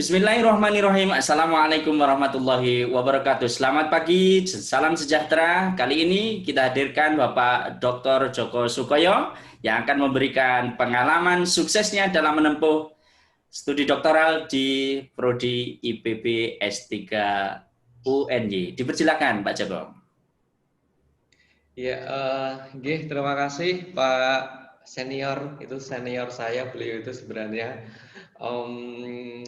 Bismillahirrahmanirrahim. Assalamualaikum warahmatullahi wabarakatuh. Selamat pagi, salam sejahtera. Kali ini kita hadirkan Bapak Dr. Joko Sukoyo yang akan memberikan pengalaman suksesnya dalam menempuh studi doktoral di Prodi IPB S3 UNY. Dipersilakan Pak Joko. Ya, terima kasih Pak Senior, itu senior saya, beliau itu sebenarnya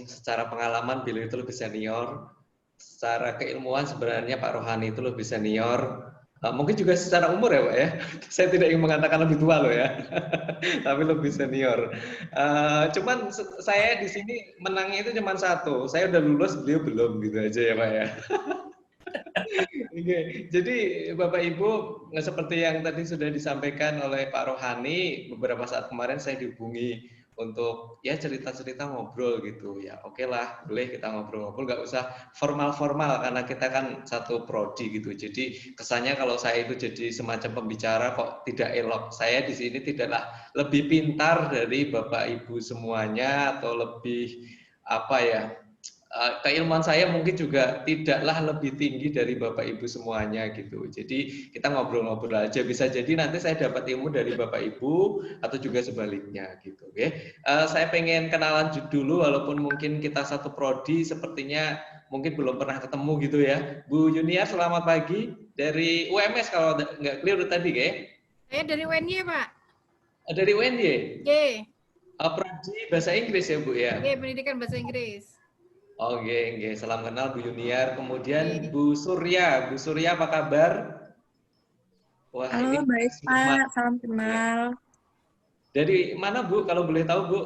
secara pengalaman beliau itu lebih senior, secara keilmuan sebenarnya Pak Rohani itu lebih senior, mungkin juga secara umur ya Pak ya, saya tidak ingin mengatakan lebih tua loh ya, tapi lebih senior. Cuman saya di sini menangnya itu cuma satu, saya udah lulus, beliau belum gitu aja ya Pak ya. Oke, jadi Bapak Ibu, seperti yang tadi sudah disampaikan oleh Pak Rohani, beberapa saat kemarin saya dihubungi untuk ya cerita-cerita ngobrol gitu ya. Oke lah, boleh kita ngobrol-ngobrol, nggak usah formal-formal karena kita kan satu prodi gitu. Jadi kesannya kalau saya itu jadi semacam pembicara kok tidak elok. Saya di sini tidaklah lebih pintar dari Bapak Ibu semuanya atau lebih apa ya? Keilmuan saya mungkin juga tidaklah lebih tinggi dari Bapak Ibu semuanya gitu. Jadi kita ngobrol-ngobrol aja. Bisa jadi nanti saya dapat ilmu dari Bapak Ibu atau juga sebaliknya gitu. Oke. Saya pengen kenalan dulu walaupun mungkin kita satu prodi sepertinya mungkin belum pernah ketemu gitu ya. Bu Yuniar, selamat pagi dari UMS kalau nggak clear tadi kayak. Saya dari UNY Pak. Dari UNY. Oke. Prodi bahasa Inggris ya Bu ya. Oke, pendidikan bahasa Inggris. Oke, salam kenal Bu Yuniar. Kemudian Bu Surya apa kabar? Wah, halo, baik Pak, salam kenal. Dari mana Bu, kalau boleh tahu Bu?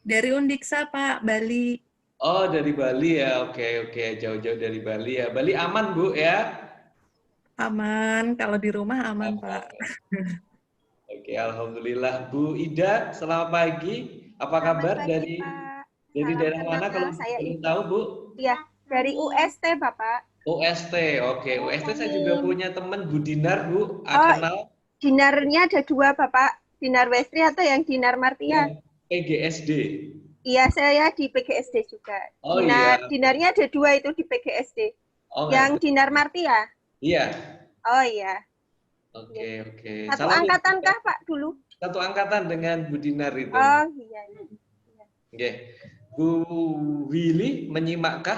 Dari Undiksa Pak, Bali. Oh, dari Bali ya, oke, jauh-jauh dari Bali ya. Bali aman Bu ya? Aman, kalau di rumah aman Pak. Oke, alhamdulillah. Bu Ida, selamat pagi. Apa kabar dari Pak. Dari daerah mana kalau saya boleh tahu Bu? Iya, dari UST Bapak. UST, oke. UST saya juga punya teman Bu Dinar Bu, kenal. Dinarnya ada dua Bapak, Dinar Westri atau yang Dinar Martia? PGSD. Iya, saya di PGSD juga. Oh iya. Dinarnya ada dua itu di PGSD. Yang Dinar Martia? Iya. Oh iya. Oke. Satu angkatan kah Pak dulu? Satu angkatan dengan Bu Dinar itu. Oh iya. Oke. Bu Willy menyimakkah?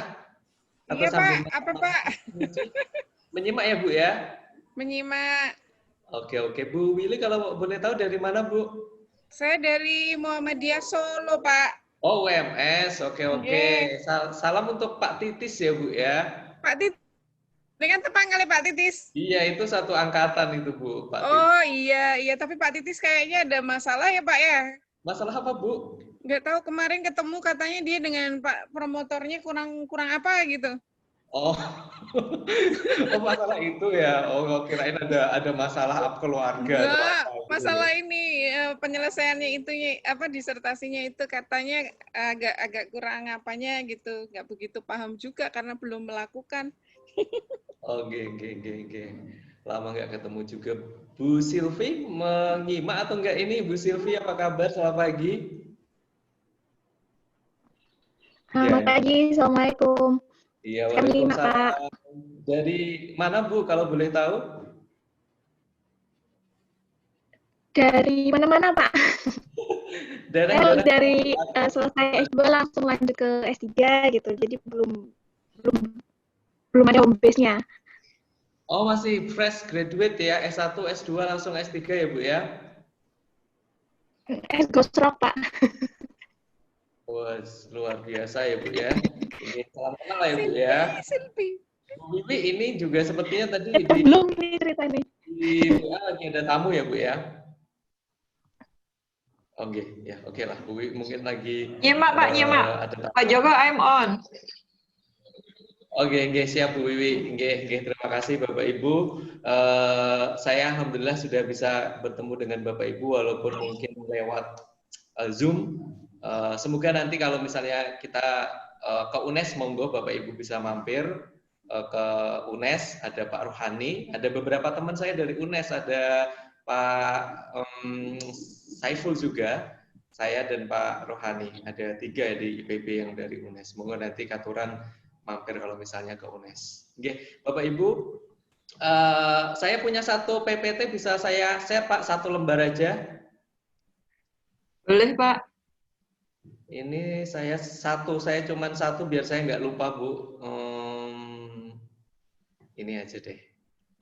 Atau iya Pak, apa Pak? Menyimak ya Bu ya? Menyimak. Oke. Bu Willy kalau boleh tahu dari mana Bu? Saya dari Muhammadiyah Solo Pak. Oh UMS, oke. Salam untuk Pak Titis ya Bu ya? Pak Titis, dengan tepang kali Pak Titis. Iya itu satu angkatan itu Bu. Pak oh Titis. Iya, tapi Pak Titis kayaknya ada masalah ya Pak ya? Masalah apa Bu? Nggak tahu, kemarin ketemu katanya dia dengan Pak promotornya kurang apa gitu. Oh masalah itu ya. Oh kirain ada masalah keluarga. Enggak, masalah ini penyelesaiannya itu apa disertasinya itu katanya agak kurang apanya gitu, nggak begitu paham juga karena belum melakukan. Oke. Lama nggak ketemu juga. Bu Silvi menyimak atau enggak ini? Bu Silvi apa kabar? Selamat pagi. Selamat pagi, Assalamualaikum. Iya, waalaikumsalam. Dari mana Bu, kalau boleh tahu? Dari mana-mana Pak. Dari selesai S2 langsung lanjut ke S3 gitu, jadi belum ada home base-nya. Oh, masih fresh graduate ya, S1, S2 langsung S3 ya Bu ya? Gosrok Pak. Wah, luar biasa ya Bu ya. Salam kenal ya Bu ya. Bu Wiwi ini juga sepertinya tadi belum nih cerita nih. Di WA lagi ada tamu ya Bu ya? Oke lah Bu Wiwi mungkin lagi nyimak Pak, nyimak. Pak Joko, I'm on. Oke, siap Bu Wiwi. Terima kasih Bapak Ibu. Saya alhamdulillah sudah bisa bertemu dengan Bapak Ibu walaupun mungkin lewat Zoom. Semoga nanti kalau misalnya kita ke UNES, monggo Bapak Ibu bisa mampir ke UNES. Ada Pak Rohani, ada beberapa teman saya dari UNES, ada Pak Saiful juga. saya dan Pak Rohani. Ada 3 di IPB yang dari UNES. Semoga nanti Katuran mampir kalau misalnya ke UNES. Oke, Bapak Ibu, saya punya satu PPT, bisa saya share Pak, 1 lembar aja. Boleh, Pak. Ini saya cuman 1 biar saya nggak lupa, Bu. Ini aja deh.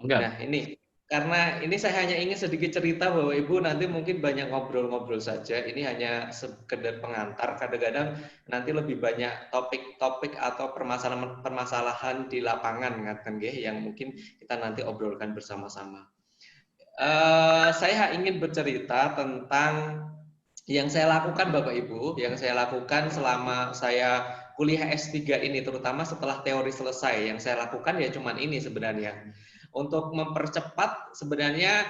Enggak. Nah, ini karena ini saya hanya ingin sedikit cerita bahwa Ibu nanti mungkin banyak ngobrol-ngobrol saja. Ini hanya sekedar pengantar. Kadang-kadang nanti lebih banyak topik-topik atau permasalahan di lapangan ngaten nggih yang mungkin kita nanti obrolkan bersama-sama. Saya ingin bercerita tentang yang saya lakukan Bapak Ibu, yang saya lakukan selama saya kuliah S3 ini, terutama setelah teori selesai. Yang saya lakukan ya cuman ini sebenarnya. Untuk mempercepat sebenarnya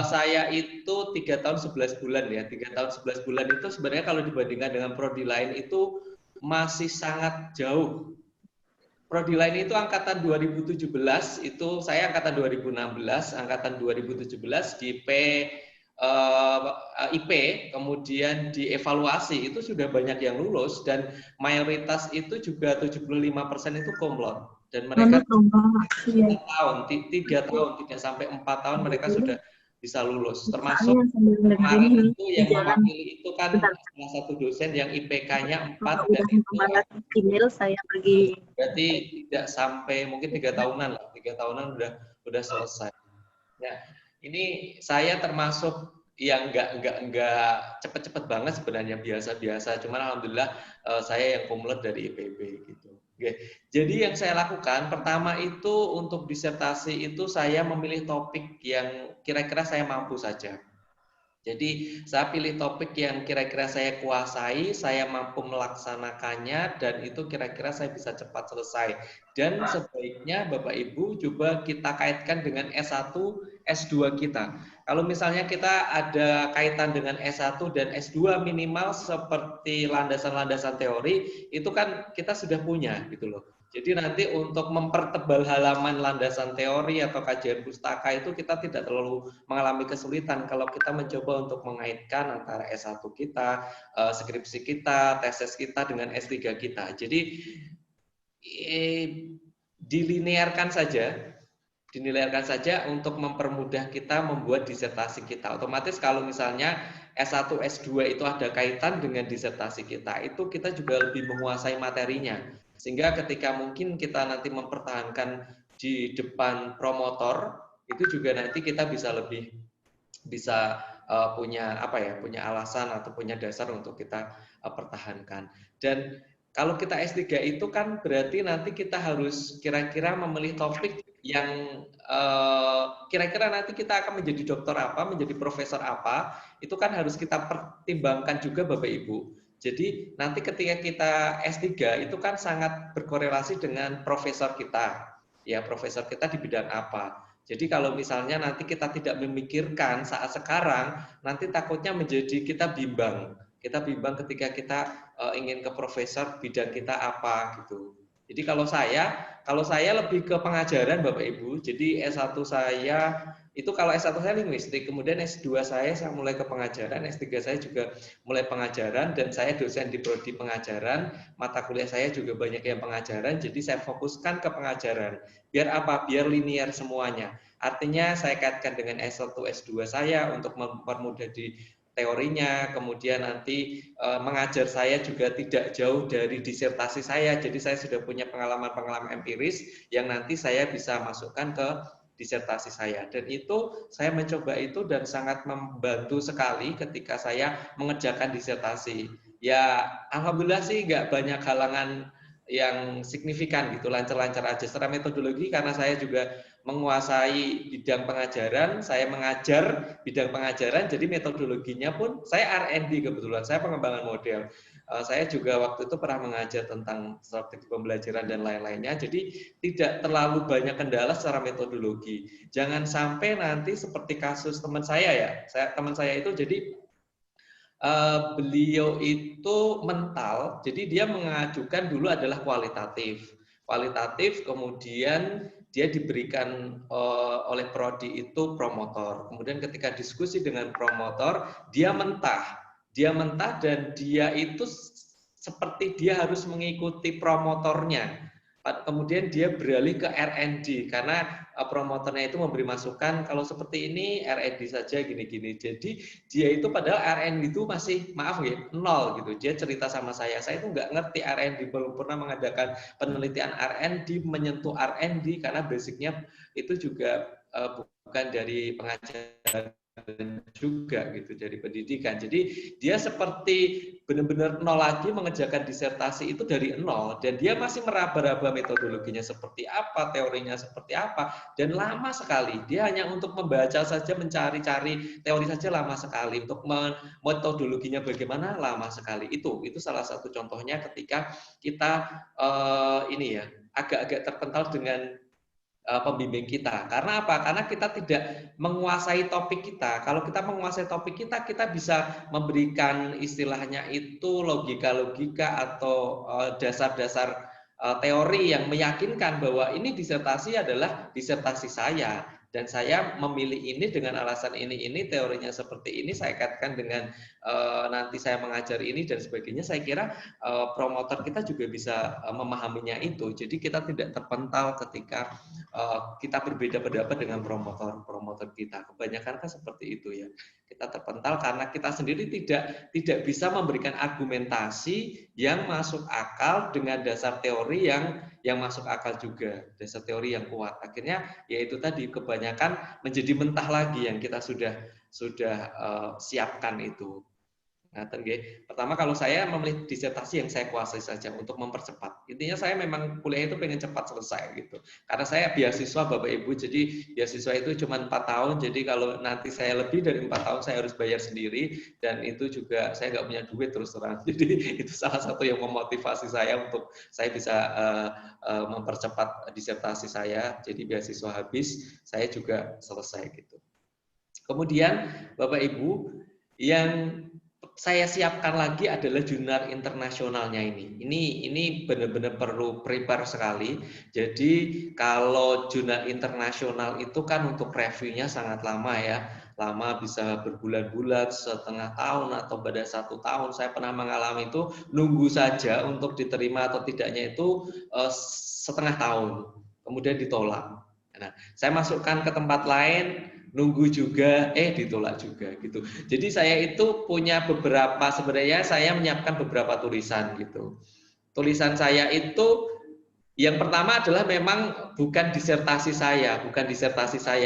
saya itu 3 tahun 11 bulan ya. 3 tahun 11 bulan itu sebenarnya kalau dibandingkan dengan prodi lain itu masih sangat jauh. Prodi lain itu angkatan 2017, itu saya angkatan 2016, angkatan 2017 di IP, kemudian dievaluasi itu sudah banyak yang lulus dan mayoritas itu juga 75% itu cum laude. Dan mereka 3 tahun, 3 sampai 4 tahun mereka sudah bisa lulus. Termasuk kemarin itu yang mewakili itu kan salah satu dosen yang IPK-nya 4 dan itu saya pergi. berarti tidak sampai mungkin 3 tahunan lah, 3 tahunan udah selesai. Nah, ini saya termasuk yang enggak cepet-cepet banget sebenarnya, biasa-biasa. Cuman alhamdulillah saya yang cum laude dari IPB gitu. Oke. Jadi yang saya lakukan pertama itu untuk disertasi itu saya memilih topik yang kira-kira saya mampu saja. Jadi saya pilih topik yang kira-kira saya kuasai, saya mampu melaksanakannya, dan itu kira-kira saya bisa cepat selesai. Dan sebaiknya Bapak Ibu coba kita kaitkan dengan S1, S2 kita. Kalau misalnya kita ada kaitan dengan S1 dan S2 minimal seperti landasan-landasan teori, itu kan kita sudah punya gitu loh. Jadi nanti untuk mempertebal halaman landasan teori atau kajian pustaka itu kita tidak terlalu mengalami kesulitan kalau kita mencoba untuk mengaitkan antara S1 kita, skripsi kita, tesis kita dengan S3 kita. Jadi dilinearkan saja untuk mempermudah kita membuat disertasi kita. Otomatis kalau misalnya S1, S2 itu ada kaitan dengan disertasi kita, itu kita juga lebih menguasai materinya. Sehingga ketika mungkin kita nanti mempertahankan di depan promotor, itu juga nanti kita bisa punya alasan atau punya dasar untuk kita pertahankan. Dan kalau kita S3 itu kan berarti nanti kita harus kira-kira memilih topik yang kira-kira nanti kita akan menjadi dokter apa, menjadi profesor apa, itu kan harus kita pertimbangkan juga Bapak Ibu. Jadi nanti ketika kita S3 itu kan sangat berkorelasi dengan profesor kita. Ya, profesor kita di bidang apa. Jadi kalau misalnya nanti kita tidak memikirkan saat sekarang, nanti takutnya menjadi kita bimbang. Kita bimbang ketika kita ingin ke profesor bidang kita apa gitu. Jadi kalau saya lebih ke pengajaran Bapak Ibu. Jadi S1 saya itu kalau S1 saya linguistik, kemudian S2 saya mulai ke pengajaran, S3 saya juga mulai pengajaran, dan saya dosen di prodi pengajaran, mata kuliah saya juga banyak yang pengajaran, jadi saya fokuskan ke pengajaran. Biar apa? Biar linear semuanya. Artinya saya kaitkan dengan S1, S2 saya untuk mempermudah di teorinya, kemudian nanti mengajar saya juga tidak jauh dari disertasi saya, jadi saya sudah punya pengalaman-pengalaman empiris yang nanti saya bisa masukkan ke disertasi saya. Dan itu saya mencoba itu dan sangat membantu sekali ketika saya mengerjakan disertasi. Ya alhamdulillah sih nggak banyak halangan yang signifikan gitu, lancar-lancar aja. Secara metodologi karena saya juga menguasai bidang pengajaran, saya mengajar bidang pengajaran, jadi metodologinya pun saya R&D kebetulan, saya pengembangan model. Saya juga waktu itu pernah mengajar tentang strategi pembelajaran dan lain-lainnya, jadi tidak terlalu banyak kendala secara metodologi. Jangan sampai nanti seperti kasus teman saya ya, teman saya itu jadi beliau itu mental, jadi dia mengajukan dulu adalah kualitatif, kemudian dia diberikan oleh prodi itu promotor. Kemudian ketika diskusi dengan promotor, dia mentah. dia mentah dan dia itu seperti dia harus mengikuti promotornya. Kemudian dia beralih ke R&D karena promotornya itu memberi masukan kalau seperti ini R&D saja gini-gini. Jadi dia itu padahal R&D itu masih maaf ya nol gitu. Dia cerita sama saya itu nggak ngerti R&D, belum pernah mengadakan penelitian R&D, menyentuh R&D karena basicnya itu juga bukan dari pengajaran juga gitu, dari pendidikan. Jadi dia seperti benar-benar nol lagi mengerjakan disertasi itu dari nol, dan dia masih meraba-raba metodologinya seperti apa, teorinya seperti apa, dan lama sekali. Dia hanya untuk membaca saja, mencari-cari teori saja lama sekali, untuk metodologinya bagaimana lama sekali. Itu salah satu contohnya ketika kita ini ya agak-agak terpental dengan pembimbing kita. Karena apa? Karena kita tidak menguasai topik kita. Kalau kita menguasai topik kita, kita bisa memberikan istilahnya itu logika-logika atau dasar-dasar teori yang meyakinkan bahwa ini disertasi adalah disertasi saya. Dan saya memilih ini dengan alasan ini, teorinya seperti ini, saya kaitkan dengan nanti saya mengajar ini dan sebagainya. Saya kira promotor kita juga bisa memahaminya itu. Jadi kita tidak terpental ketika kita berbeda pendapat dengan promotor kita. Kebanyakan kan seperti itu ya. Kita terpental karena kita sendiri tidak bisa memberikan argumentasi yang masuk akal dengan dasar teori yang masuk akal juga, dasar teori yang kuat. Akhirnya yaitu tadi kebanyakan menjadi mentah lagi yang kita sudah siapkan itu. Nah, pertama kalau saya memilih disertasi yang saya kuasai saja untuk mempercepat. Intinya saya memang kuliah itu pengen cepat selesai gitu. Karena saya beasiswa Bapak Ibu, jadi beasiswa itu cuma 4 tahun. Jadi kalau nanti saya lebih dari 4 tahun saya harus bayar sendiri, dan itu juga saya nggak punya duit terus terang. Jadi itu salah satu yang memotivasi saya untuk saya bisa mempercepat disertasi saya. Jadi beasiswa habis, saya juga selesai gitu. Kemudian Bapak Ibu, yang saya siapkan lagi adalah jurnal internasionalnya ini. Ini benar-benar perlu prepare sekali. Jadi kalau jurnal internasional itu kan untuk reviewnya sangat lama ya. Lama bisa berbulan-bulan, setengah tahun atau pada 1 tahun. Saya pernah mengalami itu nunggu saja untuk diterima atau tidaknya itu setengah tahun. Kemudian ditolak. Nah, saya masukkan ke tempat lain, nunggu juga, ditolak juga gitu. Jadi saya itu punya sebenarnya saya menyiapkan beberapa tulisan gitu. Tulisan saya itu yang pertama adalah memang bukan disertasi saya,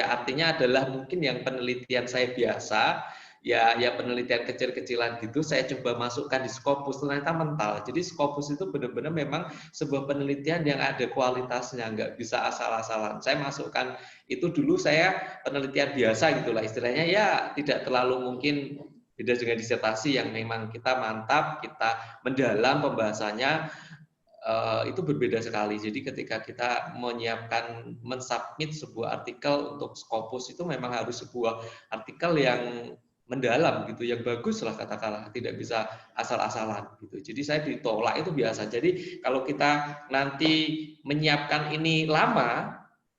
artinya adalah mungkin yang penelitian saya biasa, ya penelitian kecil-kecilan gitu, saya coba masukkan di Scopus, ternyata mental. Jadi Scopus itu benar-benar memang sebuah penelitian yang ada kualitasnya, nggak bisa asal-asalan. Saya masukkan itu dulu saya penelitian biasa gitulah istilahnya, ya tidak terlalu mungkin beda dengan disertasi yang memang kita mantap, kita mendalam pembahasannya, itu berbeda sekali. Jadi ketika kita menyiapkan, mensubmit sebuah artikel untuk Scopus itu memang harus sebuah artikel yang mendalam gitu, yang bagus lah katakanlah, tidak bisa asal-asalan gitu. Jadi saya ditolak itu biasa. Jadi kalau kita nanti menyiapkan ini lama,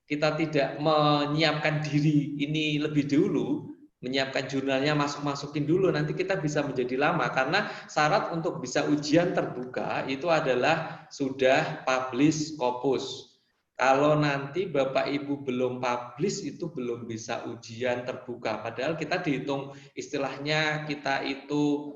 kita tidak menyiapkan diri ini lebih dulu, menyiapkan jurnalnya masukin dulu, nanti kita bisa menjadi lama karena syarat untuk bisa ujian terbuka itu adalah sudah publish Scopus. Kalau nanti Bapak Ibu belum publish itu belum bisa ujian terbuka. Padahal kita dihitung istilahnya kita itu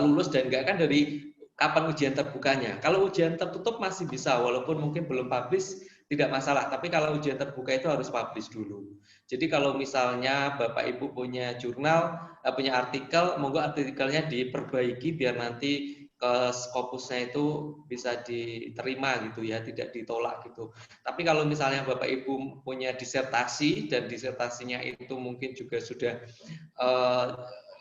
lulus dan enggak kan dari kapan ujian terbukanya. Kalau ujian tertutup masih bisa walaupun mungkin belum publish tidak masalah. Tapi kalau ujian terbuka itu harus publish dulu. Jadi kalau misalnya Bapak Ibu punya jurnal, punya artikel, monggo artikelnya diperbaiki biar nanti ke Scopusnya itu bisa diterima gitu ya, tidak ditolak gitu. Tapi kalau misalnya Bapak Ibu punya disertasi dan disertasinya itu mungkin juga sudah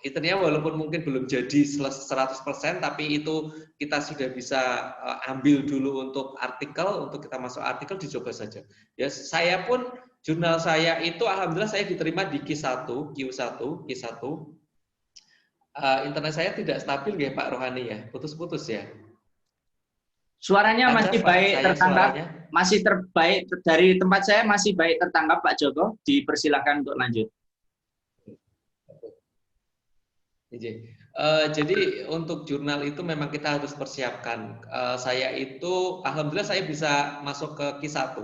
itunya walaupun mungkin belum jadi 100%, tapi itu kita sudah bisa ambil dulu untuk artikel, untuk kita masuk artikel dicoba saja. Ya, saya pun jurnal saya itu alhamdulillah saya diterima di Q1. Internet saya tidak stabil ya Pak Rohani ya, putus-putus ya. Suaranya Lancar, masih Pak, baik saya tertangkap, suaranya. masih terbaik dari tempat saya masih baik tertangkap Pak Joko. Dipersilakan untuk lanjut. Jadi untuk jurnal itu memang kita harus persiapkan. Saya itu, alhamdulillah saya bisa masuk ke Q1,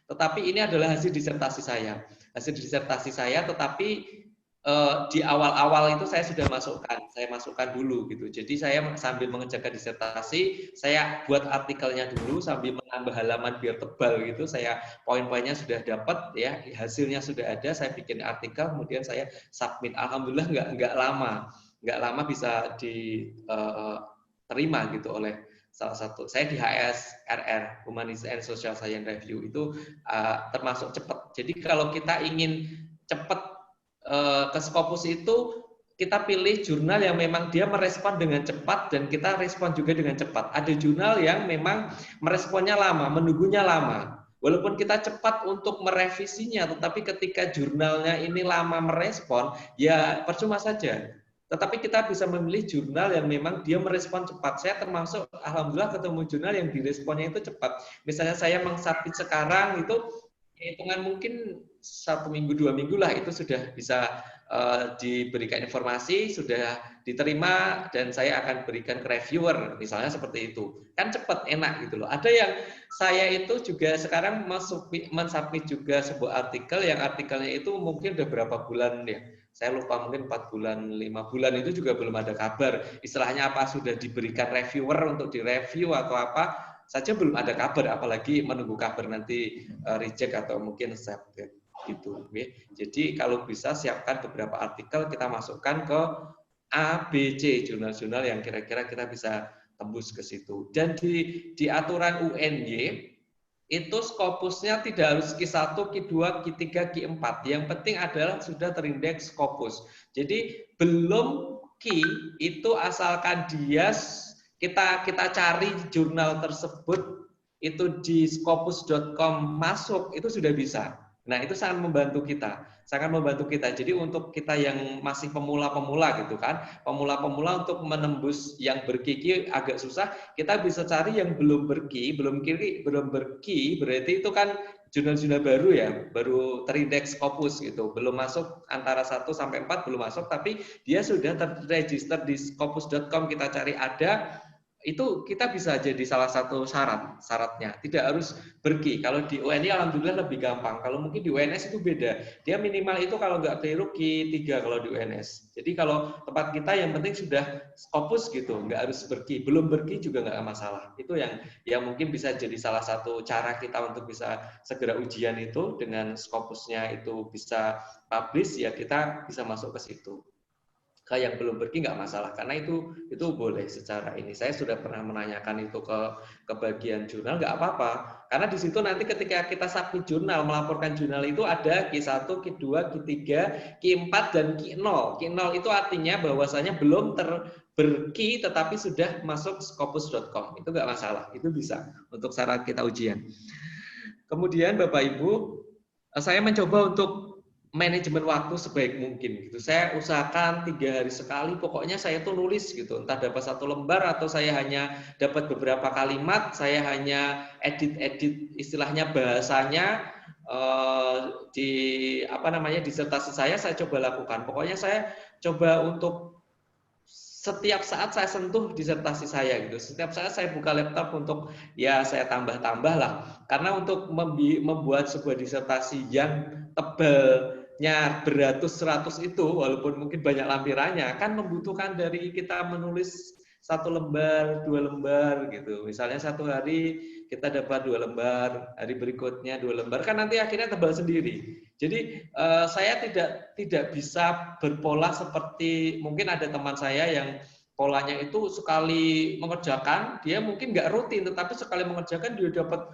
tetapi ini adalah hasil disertasi saya. Hasil disertasi saya, tetapi di awal-awal itu saya sudah masukkan dulu gitu. Jadi saya sambil mengerjakan disertasi, saya buat artikelnya dulu sambil menambah halaman biar tebal gitu. Saya poin-poinnya sudah dapat ya, hasilnya sudah ada. Saya bikin artikel, kemudian saya submit. Alhamdulillah nggak lama bisa diterima gitu oleh salah satu. Saya di HSRR, Humanist and Social Science Review itu termasuk cepat. Jadi kalau kita ingin cepat ke Scopus itu, kita pilih jurnal yang memang dia merespon dengan cepat dan kita respon juga dengan cepat. Ada jurnal yang memang meresponnya lama, menunggunya lama. Walaupun kita cepat untuk merevisinya, tetapi ketika jurnalnya ini lama merespon, ya percuma saja. Tetapi kita bisa memilih jurnal yang memang dia merespon cepat. Saya termasuk, alhamdulillah ketemu jurnal yang diresponnya itu cepat. Misalnya saya mengsubmit sekarang itu, hitungan mungkin 1 minggu 2 minggu lah itu sudah bisa diberikan informasi, sudah diterima, dan saya akan berikan ke reviewer, misalnya seperti itu. Kan cepat, enak gitu loh. Ada yang saya itu juga sekarang mensubmit juga sebuah artikel, yang artikelnya itu mungkin udah berapa bulan ya. Saya lupa, mungkin 4 bulan, 5 bulan itu juga belum ada kabar. Istilahnya apa, sudah diberikan reviewer untuk direview atau apa, saja belum ada kabar, apalagi menunggu kabar nanti reject atau mungkin accepted gitu. Jadi kalau bisa siapkan beberapa artikel, kita masukkan ke A, B, C, jurnal-jurnal yang kira-kira kita bisa tembus ke situ. Dan di aturan UNY itu Scopusnya tidak harus Q1, Q2, Q3, Q4. Yang penting adalah sudah terindeks Scopus. Jadi belum Q itu asalkan dia kita cari jurnal tersebut itu di scopus.com masuk, itu sudah bisa. Nah, itu sangat membantu kita. Jadi untuk kita yang masih pemula-pemula gitu kan, pemula-pemula untuk menembus yang berki agak susah, kita bisa cari yang belum berki berarti itu kan jurnal-jurnal baru ya, baru terindeks Scopus gitu, belum masuk antara 1 sampai 4 belum masuk, tapi dia sudah terregister di scopus.com, kita cari ada, itu kita bisa jadi salah satu syaratnya. Tidak harus berki. Kalau di UNI alhamdulillah lebih gampang. Kalau mungkin di UNS itu beda. Dia minimal itu kalau nggak keliru Q3 kalau di UNS. Jadi kalau tempat kita yang penting sudah Scopus gitu, nggak harus berki. Belum berki juga nggak masalah. Itu yang mungkin bisa jadi salah satu cara kita untuk bisa segera ujian itu dengan Scopusnya itu bisa publish, ya kita bisa masuk ke situ. Ke yang belum pergi nggak masalah, karena itu boleh secara ini. Saya sudah pernah menanyakan itu ke bagian jurnal, nggak apa-apa. Karena di situ nanti ketika kita submit jurnal, melaporkan jurnal itu ada Q1, Q2, Q3, Q4, dan Q0. Q0 itu artinya bahwasanya belum berki tetapi sudah masuk scopus.com. Itu nggak masalah, itu bisa untuk syarat kita ujian. Kemudian Bapak Ibu, saya mencoba untuk manajemen waktu sebaik mungkin gitu. Saya usahakan 3 hari sekali, pokoknya saya tuh nulis gitu. Entah dapat 1 lembar atau saya hanya dapat beberapa kalimat, saya hanya edit istilahnya bahasanya disertasi saya coba lakukan. Pokoknya saya coba untuk setiap saat saya sentuh disertasi saya gitu. Setiap saat saya buka laptop untuk ya saya tambah-tambah lah. Karena untuk membuat sebuah disertasi yang tebalnya beratus-ratus itu, walaupun mungkin banyak lampirannya, kan membutuhkan dari kita menulis 1 lembar, 2 lembar gitu. Misalnya 1 hari kita dapat 2 lembar, hari berikutnya 2 lembar, kan nanti akhirnya tebal sendiri. Jadi saya tidak bisa berpola seperti mungkin ada teman saya yang polanya itu sekali mengerjakan, dia mungkin nggak rutin, tetapi sekali mengerjakan dia dapat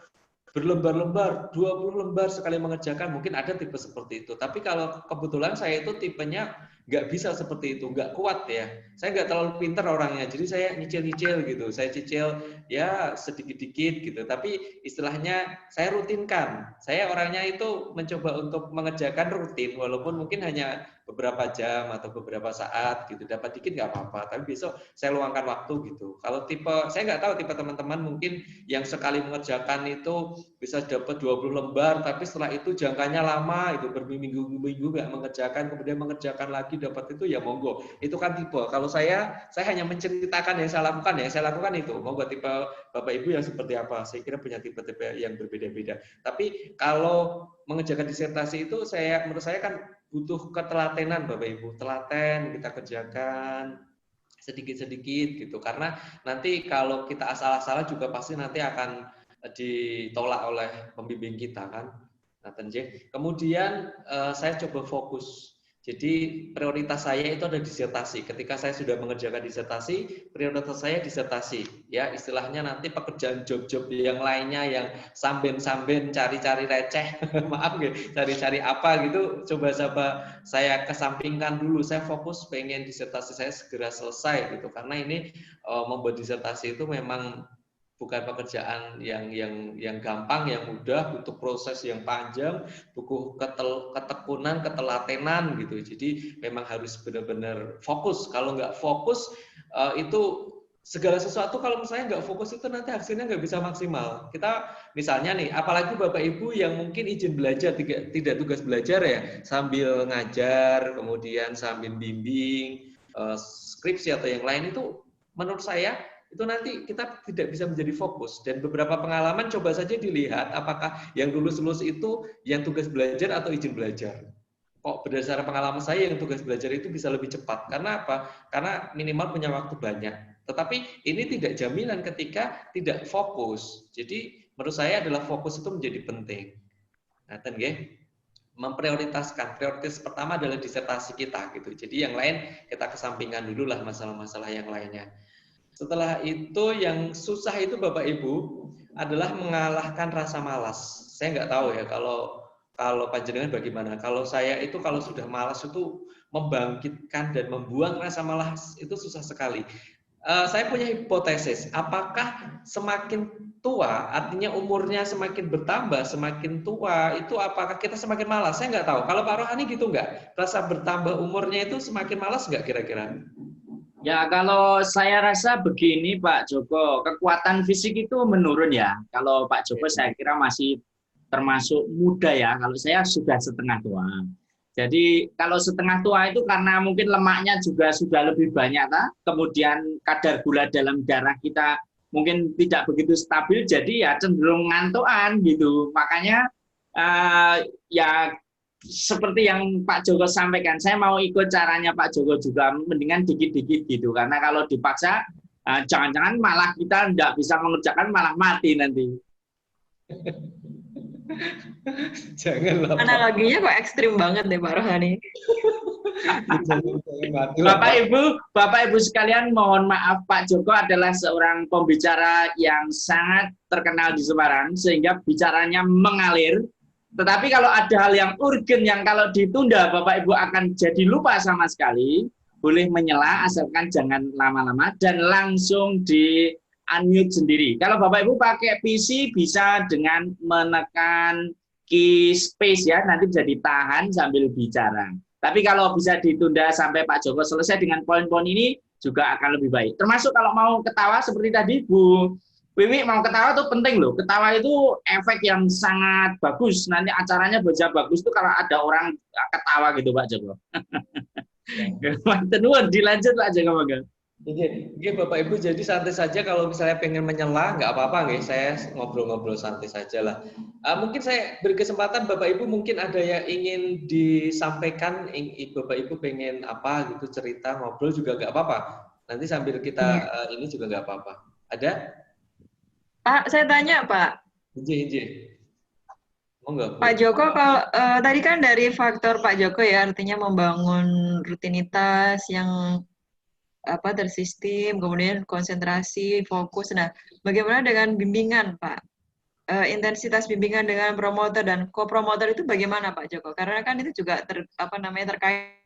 berlembar-lembar, 20 lembar sekali mengerjakan, mungkin ada tipe seperti itu. Tapi kalau kebetulan saya itu tipenya nggak bisa seperti itu, nggak kuat ya. Saya nggak terlalu pintar orangnya, jadi saya nyicil-nyicil gitu. Saya cicil ya sedikit-dikit gitu. Tapi istilahnya saya rutinkan. Saya orangnya itu mencoba untuk mengerjakan rutin, walaupun mungkin hanya beberapa jam atau beberapa saat gitu, dapat dikit nggak apa-apa, tapi besok saya luangkan waktu gitu. Kalau tipe, saya nggak tahu tipe teman-teman mungkin yang sekali mengerjakan itu bisa dapat 20 lembar, tapi setelah itu jangkanya lama, itu berminggu-minggu nggak mengerjakan, kemudian mengerjakan lagi dapat itu, ya monggo. Itu kan tipe. Kalau saya hanya menceritakan yang saya lakukan, ya saya lakukan itu. Monggo tipe Bapak Ibu yang seperti apa? Saya kira punya tipe-tipe yang berbeda-beda. Tapi kalau mengerjakan disertasi itu menurut saya kan butuh ketelatenan Bapak Ibu, telaten kita kerjakan sedikit-sedikit gitu, karena nanti kalau kita asal-asalan juga pasti nanti akan ditolak oleh pembimbing kita kan. Nah, kemudian saya coba fokus. Jadi prioritas saya itu ada disertasi. Ketika saya sudah mengerjakan disertasi, prioritas saya disertasi. Ya, istilahnya nanti pekerjaan job-job yang lainnya yang samben-samben cari-cari receh, maaf ya, cari-cari apa gitu, coba saya kesampingkan dulu. Saya fokus pengen disertasi saya segera selesai gitu. Karena ini membuat disertasi itu memang bukan pekerjaan yang gampang, yang mudah, butuh proses yang panjang, butuh ketekunan, ketelatenan gitu. Jadi memang harus benar-benar fokus. Kalau nggak fokus itu segala sesuatu, kalau misalnya nggak fokus itu nanti hasilnya nggak bisa maksimal. Kita misalnya nih, apalagi Bapak Ibu yang mungkin izin belajar, tidak tugas belajar ya, sambil ngajar, kemudian sambil bimbing, skripsi atau yang lain, itu menurut saya itu nanti kita tidak bisa menjadi fokus. Dan beberapa pengalaman coba saja dilihat apakah yang lulus itu yang tugas belajar atau izin belajar. Kok berdasarkan pengalaman saya yang tugas belajar itu bisa lebih cepat. Karena apa? Karena minimal punya waktu banyak. Tetapi ini tidak jaminan ketika tidak fokus. Jadi menurut saya adalah fokus itu menjadi penting. Nah, memprioritaskan. Prioritas pertama adalah disertasi kita gitu. Jadi yang lain kita kesampingkan dulu lah, masalah-masalah yang lainnya. Setelah itu yang susah itu Bapak Ibu adalah mengalahkan rasa malas. Saya nggak tahu ya kalau panjenengan bagaimana. Kalau saya itu kalau sudah malas itu membangkitkan dan membuang rasa malas itu susah sekali. Saya punya hipotesis, apakah semakin tua, artinya umurnya semakin bertambah, semakin tua, itu apakah kita semakin malas? Saya nggak tahu. Kalau Pak Rohani gitu nggak? Rasa bertambah umurnya itu semakin malas nggak kira-kira? Ya, kalau saya rasa begini Pak Joko, kekuatan fisik itu menurun ya. Kalau Pak Joko saya kira masih termasuk muda ya, kalau saya sudah setengah tua. Jadi kalau setengah tua itu karena mungkin lemaknya juga sudah lebih banyak, kemudian kadar gula dalam darah kita mungkin tidak begitu stabil, jadi ya cenderung ngantukan gitu. Makanya ya seperti yang Pak Joko sampaikan, saya mau ikut caranya Pak Joko juga, mendingan dikit-dikit gitu, karena kalau dipaksa jangan-jangan malah kita tidak bisa mengerjakan, malah mati nanti. Janganlah. Analoginya kok ekstrim banget deh Pak Rohani. Bapak Ibu sekalian, mohon maaf, Pak Joko adalah seorang pembicara yang sangat terkenal di Semarang sehingga bicaranya mengalir. Tetapi kalau ada hal yang urgen yang kalau ditunda Bapak Ibu akan jadi lupa sama sekali, boleh menyela asalkan jangan lama-lama dan langsung di unmute sendiri. Kalau Bapak Ibu pakai PC bisa dengan menekan key space ya, nanti bisa ditahan sambil bicara. Tapi kalau bisa ditunda sampai Pak Joko selesai dengan poin-poin ini juga akan lebih baik. Termasuk kalau mau ketawa seperti tadi Bu Wiwi mau ketawa itu penting loh. Ketawa itu efek yang sangat bagus. Nanti acaranya bisa bagus itu kalau ada orang ketawa gitu Pak Joko. Dilanjut Pak Joko. Oke, Bapak Ibu, jadi santai saja kalau misalnya pengen menyela, nggak apa-apa, nggak? Saya ngobrol-ngobrol santai saja lah. Mungkin saya beri kesempatan Bapak Ibu, mungkin ada yang ingin disampaikan, Bapak Ibu pengen apa gitu, cerita, ngobrol juga nggak apa-apa. Nanti sambil kita ini juga nggak apa-apa. Ada? Pak, saya tanya Pak. Inji. Oh, enggak, Pak Joko, kalau tadi kan dari faktor Pak Joko ya, artinya membangun rutinitas yang tersistem, kemudian konsentrasi, fokus. Nah, bagaimana dengan bimbingan, Pak? Intensitas bimbingan dengan promotor dan co-promotor itu bagaimana, Pak Joko? Karena kan itu juga terkait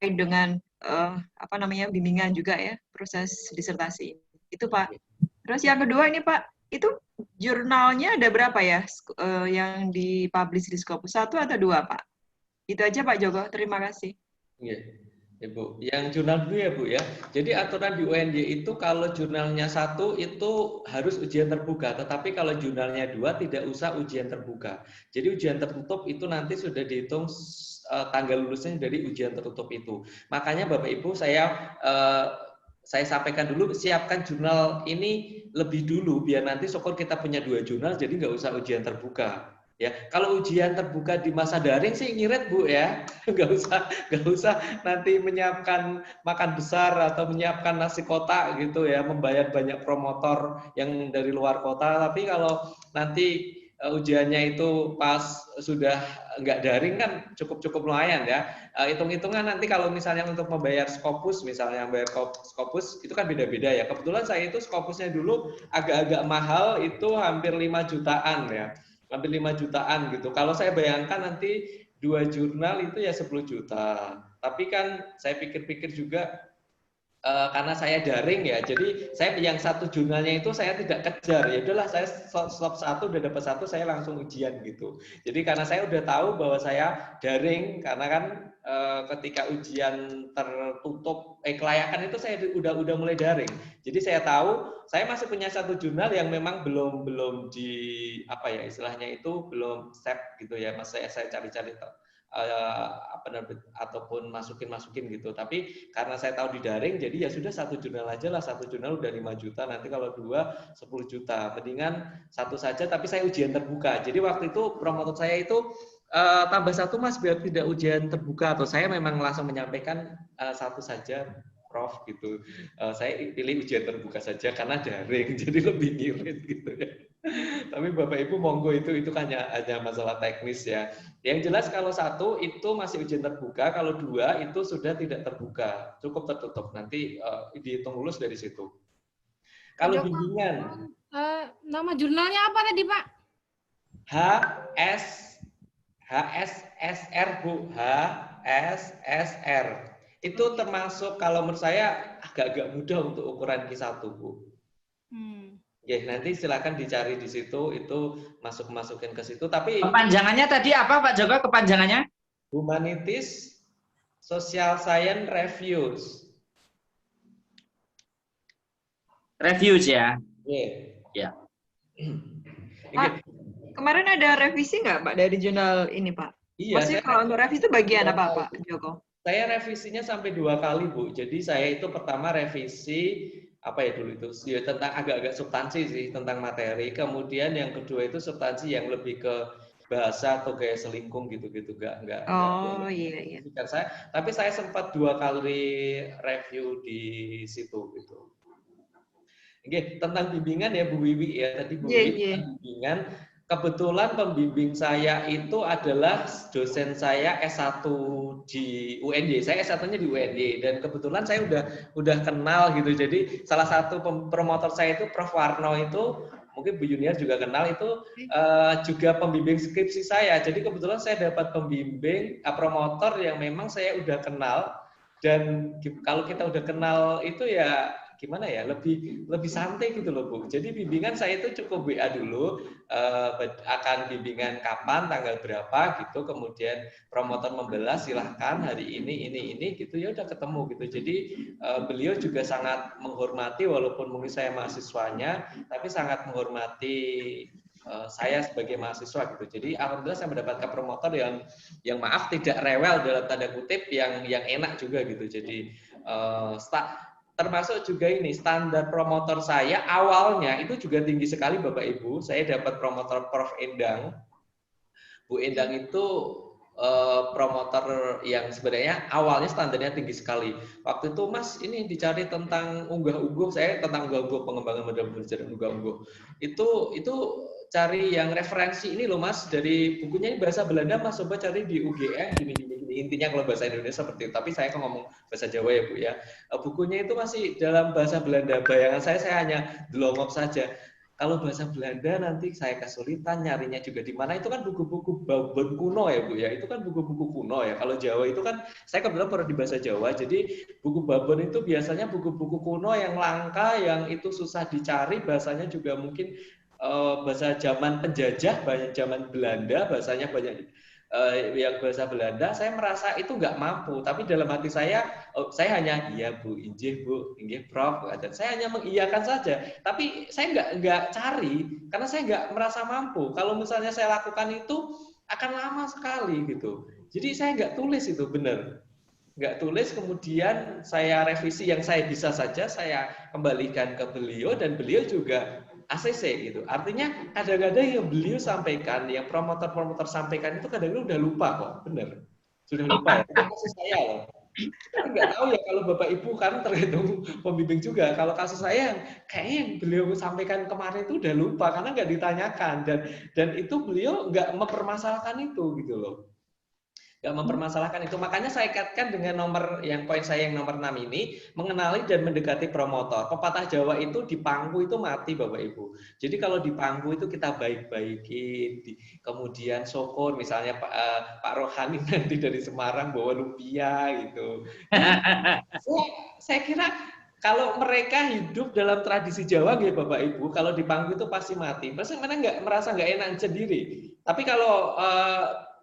dengan bimbingan juga ya, proses disertasi. Itu Pak. Terus yang kedua ini Pak, itu jurnalnya ada berapa ya yang dipublish di Scopus? 1 atau 2 Pak? Itu aja Pak Joko, terima kasih. Iya, Ibu. Yang jurnal dulu ya, Bu ya. Jadi aturan di UNY itu kalau jurnalnya 1 itu harus ujian terbuka, tetapi kalau jurnalnya 2 tidak usah ujian terbuka. Jadi ujian tertutup itu nanti sudah dihitung tanggal lulusnya dari ujian tertutup itu. Makanya Bapak Ibu saya sampaikan dulu, siapkan jurnal ini lebih dulu biar nanti syukur kita punya 2 jurnal, jadi nggak usah ujian terbuka. Ya, kalau ujian terbuka di masa daring sih ngirit Bu ya, nggak usah nanti menyiapkan makan besar atau menyiapkan nasi kotak gitu ya, membayar banyak promotor yang dari luar kota. Tapi kalau nanti ujiannya itu pas sudah nggak daring kan cukup lumayan ya. Hitung-hitungan nanti kalau misalnya untuk membayar Scopus, misalnya membayar Scopus itu kan beda-beda ya. Kebetulan saya itu Scopusnya dulu agak-agak mahal, itu hampir 5 jutaan ya. Hampir 5 jutaan gitu. Kalau saya bayangkan nanti 2 jurnal itu ya 10 juta. Tapi kan saya pikir-pikir juga karena saya daring ya, jadi saya yang 1 jurnalnya itu saya tidak kejar. Ya udahlah, saya stop 1, udah dapat 1, saya langsung ujian gitu. Jadi karena saya udah tahu bahwa saya daring, karena kan ketika ujian tertutup kelayakan itu saya udah mulai daring. Jadi saya tahu saya masih punya 1 jurnal yang memang belum di apa ya istilahnya itu belum step gitu ya. Mas saya cari-cari ataupun masukin gitu. Tapi karena saya tahu di daring, jadi ya sudah 1 jurnal aja lah. 1 jurnal udah 5 juta. Nanti kalau 2 10 juta. Mendingan 1 saja. Tapi saya ujian terbuka. Jadi waktu itu promotor saya itu tambah 1 Mas biar tidak ujian terbuka. Atau saya memang langsung menyampaikan 1 saja, Prof gitu. Saya pilih ujian terbuka saja karena daring. Jadi lebih ngirit gitu ya. Tapi Bapak Ibu monggo itu hanya masalah teknis ya. Yang jelas kalau 1 itu masih ujian terbuka, kalau 2 itu sudah tidak terbuka, cukup tertutup. Nanti dihitung lulus dari situ. Kalau bimbingan, nama jurnalnya apa tadi Pak? HSSR Bu, HSSR. Itu termasuk kalau menurut saya agak-agak mudah untuk ukuran Q1 Bu. Ya, nanti silakan dicari di situ, itu masukin ke situ. Tapi kepanjangannya tadi apa Pak Joko, kepanjangannya? Humanities Social Science Reviews. Reviews ya. Ya. Pak, kemarin ada revisi nggak Pak dari jurnal ini Pak? Iya. Maksudnya kalau untuk revisi itu bagian apa Pak Joko? Saya revisinya sampai 2 kali Bu. Jadi saya itu pertama revisi apa ya dulu itu ya, tentang agak-agak substansi sih tentang materi. Kemudian yang kedua itu substansi yang lebih ke bahasa atau kayak selingkung gitu-gitu enggak. Iya. Tapi saya sempat 2 kali review di situ gitu. Oke, tentang bimbingan ya Bu Wiwi ya, tadi Bu Wiwi tentang bimbingan. Kebetulan pembimbing saya itu adalah dosen saya S1 di UNY. Saya S1-nya di UNY dan kebetulan saya udah kenal gitu. Jadi salah satu promotor saya itu Prof Warno itu, mungkin Bu Junior juga kenal, itu juga pembimbing skripsi saya. Jadi kebetulan saya dapat pembimbing promotor yang memang saya udah kenal, dan kalau kita udah kenal itu ya gimana ya, lebih santai gitu loh Bu. Jadi bimbingan saya itu cukup WA dulu, akan bimbingan kapan, tanggal berapa gitu, kemudian promotor membelah silahkan hari ini gitu, ya udah ketemu gitu. Jadi beliau juga sangat menghormati, walaupun mungkin saya mahasiswanya, tapi sangat menghormati saya sebagai mahasiswa gitu. Jadi alhamdulillah saya mendapatkan promotor yang maaf tidak rewel dalam tanda kutip, yang enak juga gitu. Jadi termasuk juga ini standar promotor saya awalnya itu juga tinggi sekali Bapak Ibu. Saya dapat promotor Prof Endang. Bu Endang itu promotor yang sebenarnya awalnya standarnya tinggi sekali. Waktu itu Mas ini dicari tentang unggah-ungguh, saya tentang unggah-ungguh, pengembangan model belajar unggah-ungguh. Itu cari yang referensi ini loh Mas, dari bukunya ini bahasa Belanda Mas, coba cari di UGM gini. Intinya kalau bahasa Indonesia seperti itu, tapi saya kan ngomong bahasa Jawa ya Bu ya. Bukunya itu masih dalam bahasa Belanda. Bayangan saya hanya delongok saja. Kalau bahasa Belanda nanti saya kesulitan nyarinya juga di mana. Itu kan buku-buku Babon kuno ya Bu ya. Itu kan buku-buku kuno ya. Kalau Jawa itu kan saya kebetulan pernah di bahasa Jawa. Jadi buku Babon itu biasanya buku-buku kuno yang langka, yang itu susah dicari, bahasanya juga mungkin bahasa zaman penjajah, banyak zaman Belanda, bahasanya banyak yang bahasa Belanda, saya merasa itu nggak mampu. Tapi dalam hati saya hanya iya Bu, injih Bu, inggih Prof. Dan saya hanya mengiyakan saja. Tapi saya nggak cari karena saya nggak merasa mampu. Kalau misalnya saya lakukan itu akan lama sekali gitu. Jadi saya nggak tulis itu benar. Nggak tulis, kemudian saya revisi yang saya bisa saja, saya kembalikan ke beliau dan beliau juga ACC gitu. Artinya kadang-kadang yang beliau sampaikan, yang promotor-promotor sampaikan itu kadang-kadang udah lupa kok, bener. Sudah lupa ya. Itu kasus saya loh. Kan nggak tahu ya kalau Bapak Ibu kan tergantung pembimbing juga. Kalau kasus saya kayaknya yang beliau sampaikan kemarin itu udah lupa karena nggak ditanyakan dan itu beliau nggak mempermasalahkan itu gitu loh. Nggak mempermasalahkan itu. Makanya saya kaitkan dengan poin saya yang nomor 6 ini, mengenali dan mendekati promotor. Pepatah Jawa itu di pangku itu mati Bapak Ibu. Jadi kalau di pangku itu kita baik-baikin, kemudian syukur misalnya Pak Rohani nanti dari Semarang bawa lumpia gitu. Saya kira kalau mereka hidup dalam tradisi Jawa ya Bapak Ibu, kalau di pangku itu pasti mati. Pasti mereka merasa nggak enak sendiri. Tapi kalau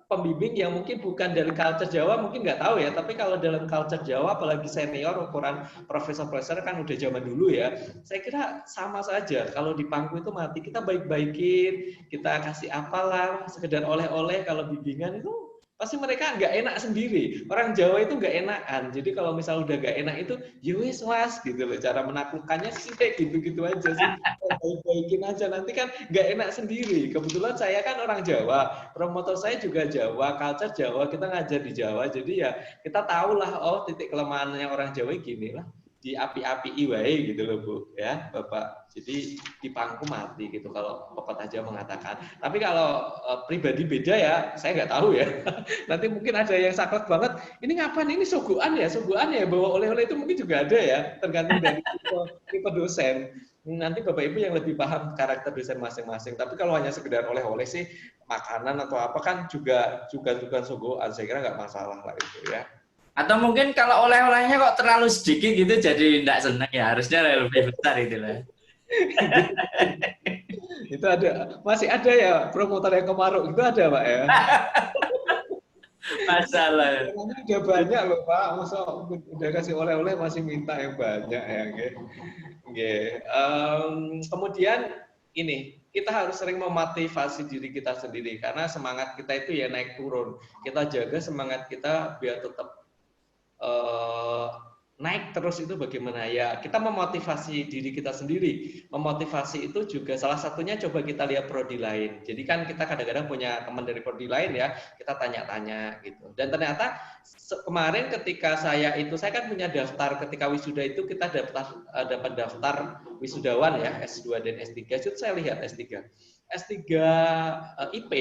pembimbing yang mungkin bukan dari culture Jawa mungkin nggak tahu ya, tapi kalau dalam culture Jawa apalagi senior ukuran profesor-profesor kan udah zaman dulu ya, saya kira sama saja. Kalau di pangku itu mati, kita baik-baikin, kita kasih apalah, sekedar oleh-oleh. Kalau bimbingan itu pasti mereka nggak enak sendiri. Orang Jawa itu nggak enakan. Jadi kalau misal udah nggak enak itu, yowis mas, gitu loh. Cara menaklukkannya sih kayak gitu-gitu aja sih. Baik-baikin aja, nanti kan nggak enak sendiri. Kebetulan saya kan orang Jawa, promotor saya juga Jawa, culture Jawa, kita ngajar di Jawa. Jadi ya kita tahu lah, oh titik kelemahannya orang Jawa gini lah. Di api-api wae gitu loh Bu, ya Bapak. Jadi di pangku mati gitu kalau pepatah Jawa mengatakan. Tapi kalau pribadi beda ya, saya nggak tahu ya. Nanti mungkin ada yang saklek banget. Ini ngapain? Ini suguhan ya, bawa oleh-oleh itu mungkin juga ada ya, tergantung dari tipe dosen. Nanti Bapak Ibu yang lebih paham karakter dosen masing-masing. Tapi kalau hanya sekedar oleh-oleh sih, makanan atau apa kan juga suguhan. Saya kira nggak masalah lah itu ya. Atau mungkin kalau oleh-olehnya kok terlalu sedikit gitu jadi tidak senang ya, harusnya lebih besar itu lah. Itu masih ada ya promotor yang kemaruk itu ada Pak ya. Masalah. Udah banyak loh Pak, masa udah kasih oleh-oleh masih minta yang banyak ya. Kemudian ini kita harus sering memotivasi diri kita sendiri karena semangat kita itu ya naik turun. Kita jaga semangat kita biar tetap naik terus. Itu bagaimana ya, kita memotivasi diri kita sendiri. Memotivasi itu juga salah satunya coba kita lihat prodi lain. Jadi kan kita kadang-kadang punya teman dari prodi lain ya, kita tanya-tanya gitu. Dan ternyata kemarin ketika saya kan punya daftar ketika wisuda itu kita dapat daftar wisudawan ya, S2 dan S3. Itu saya lihat S3 IP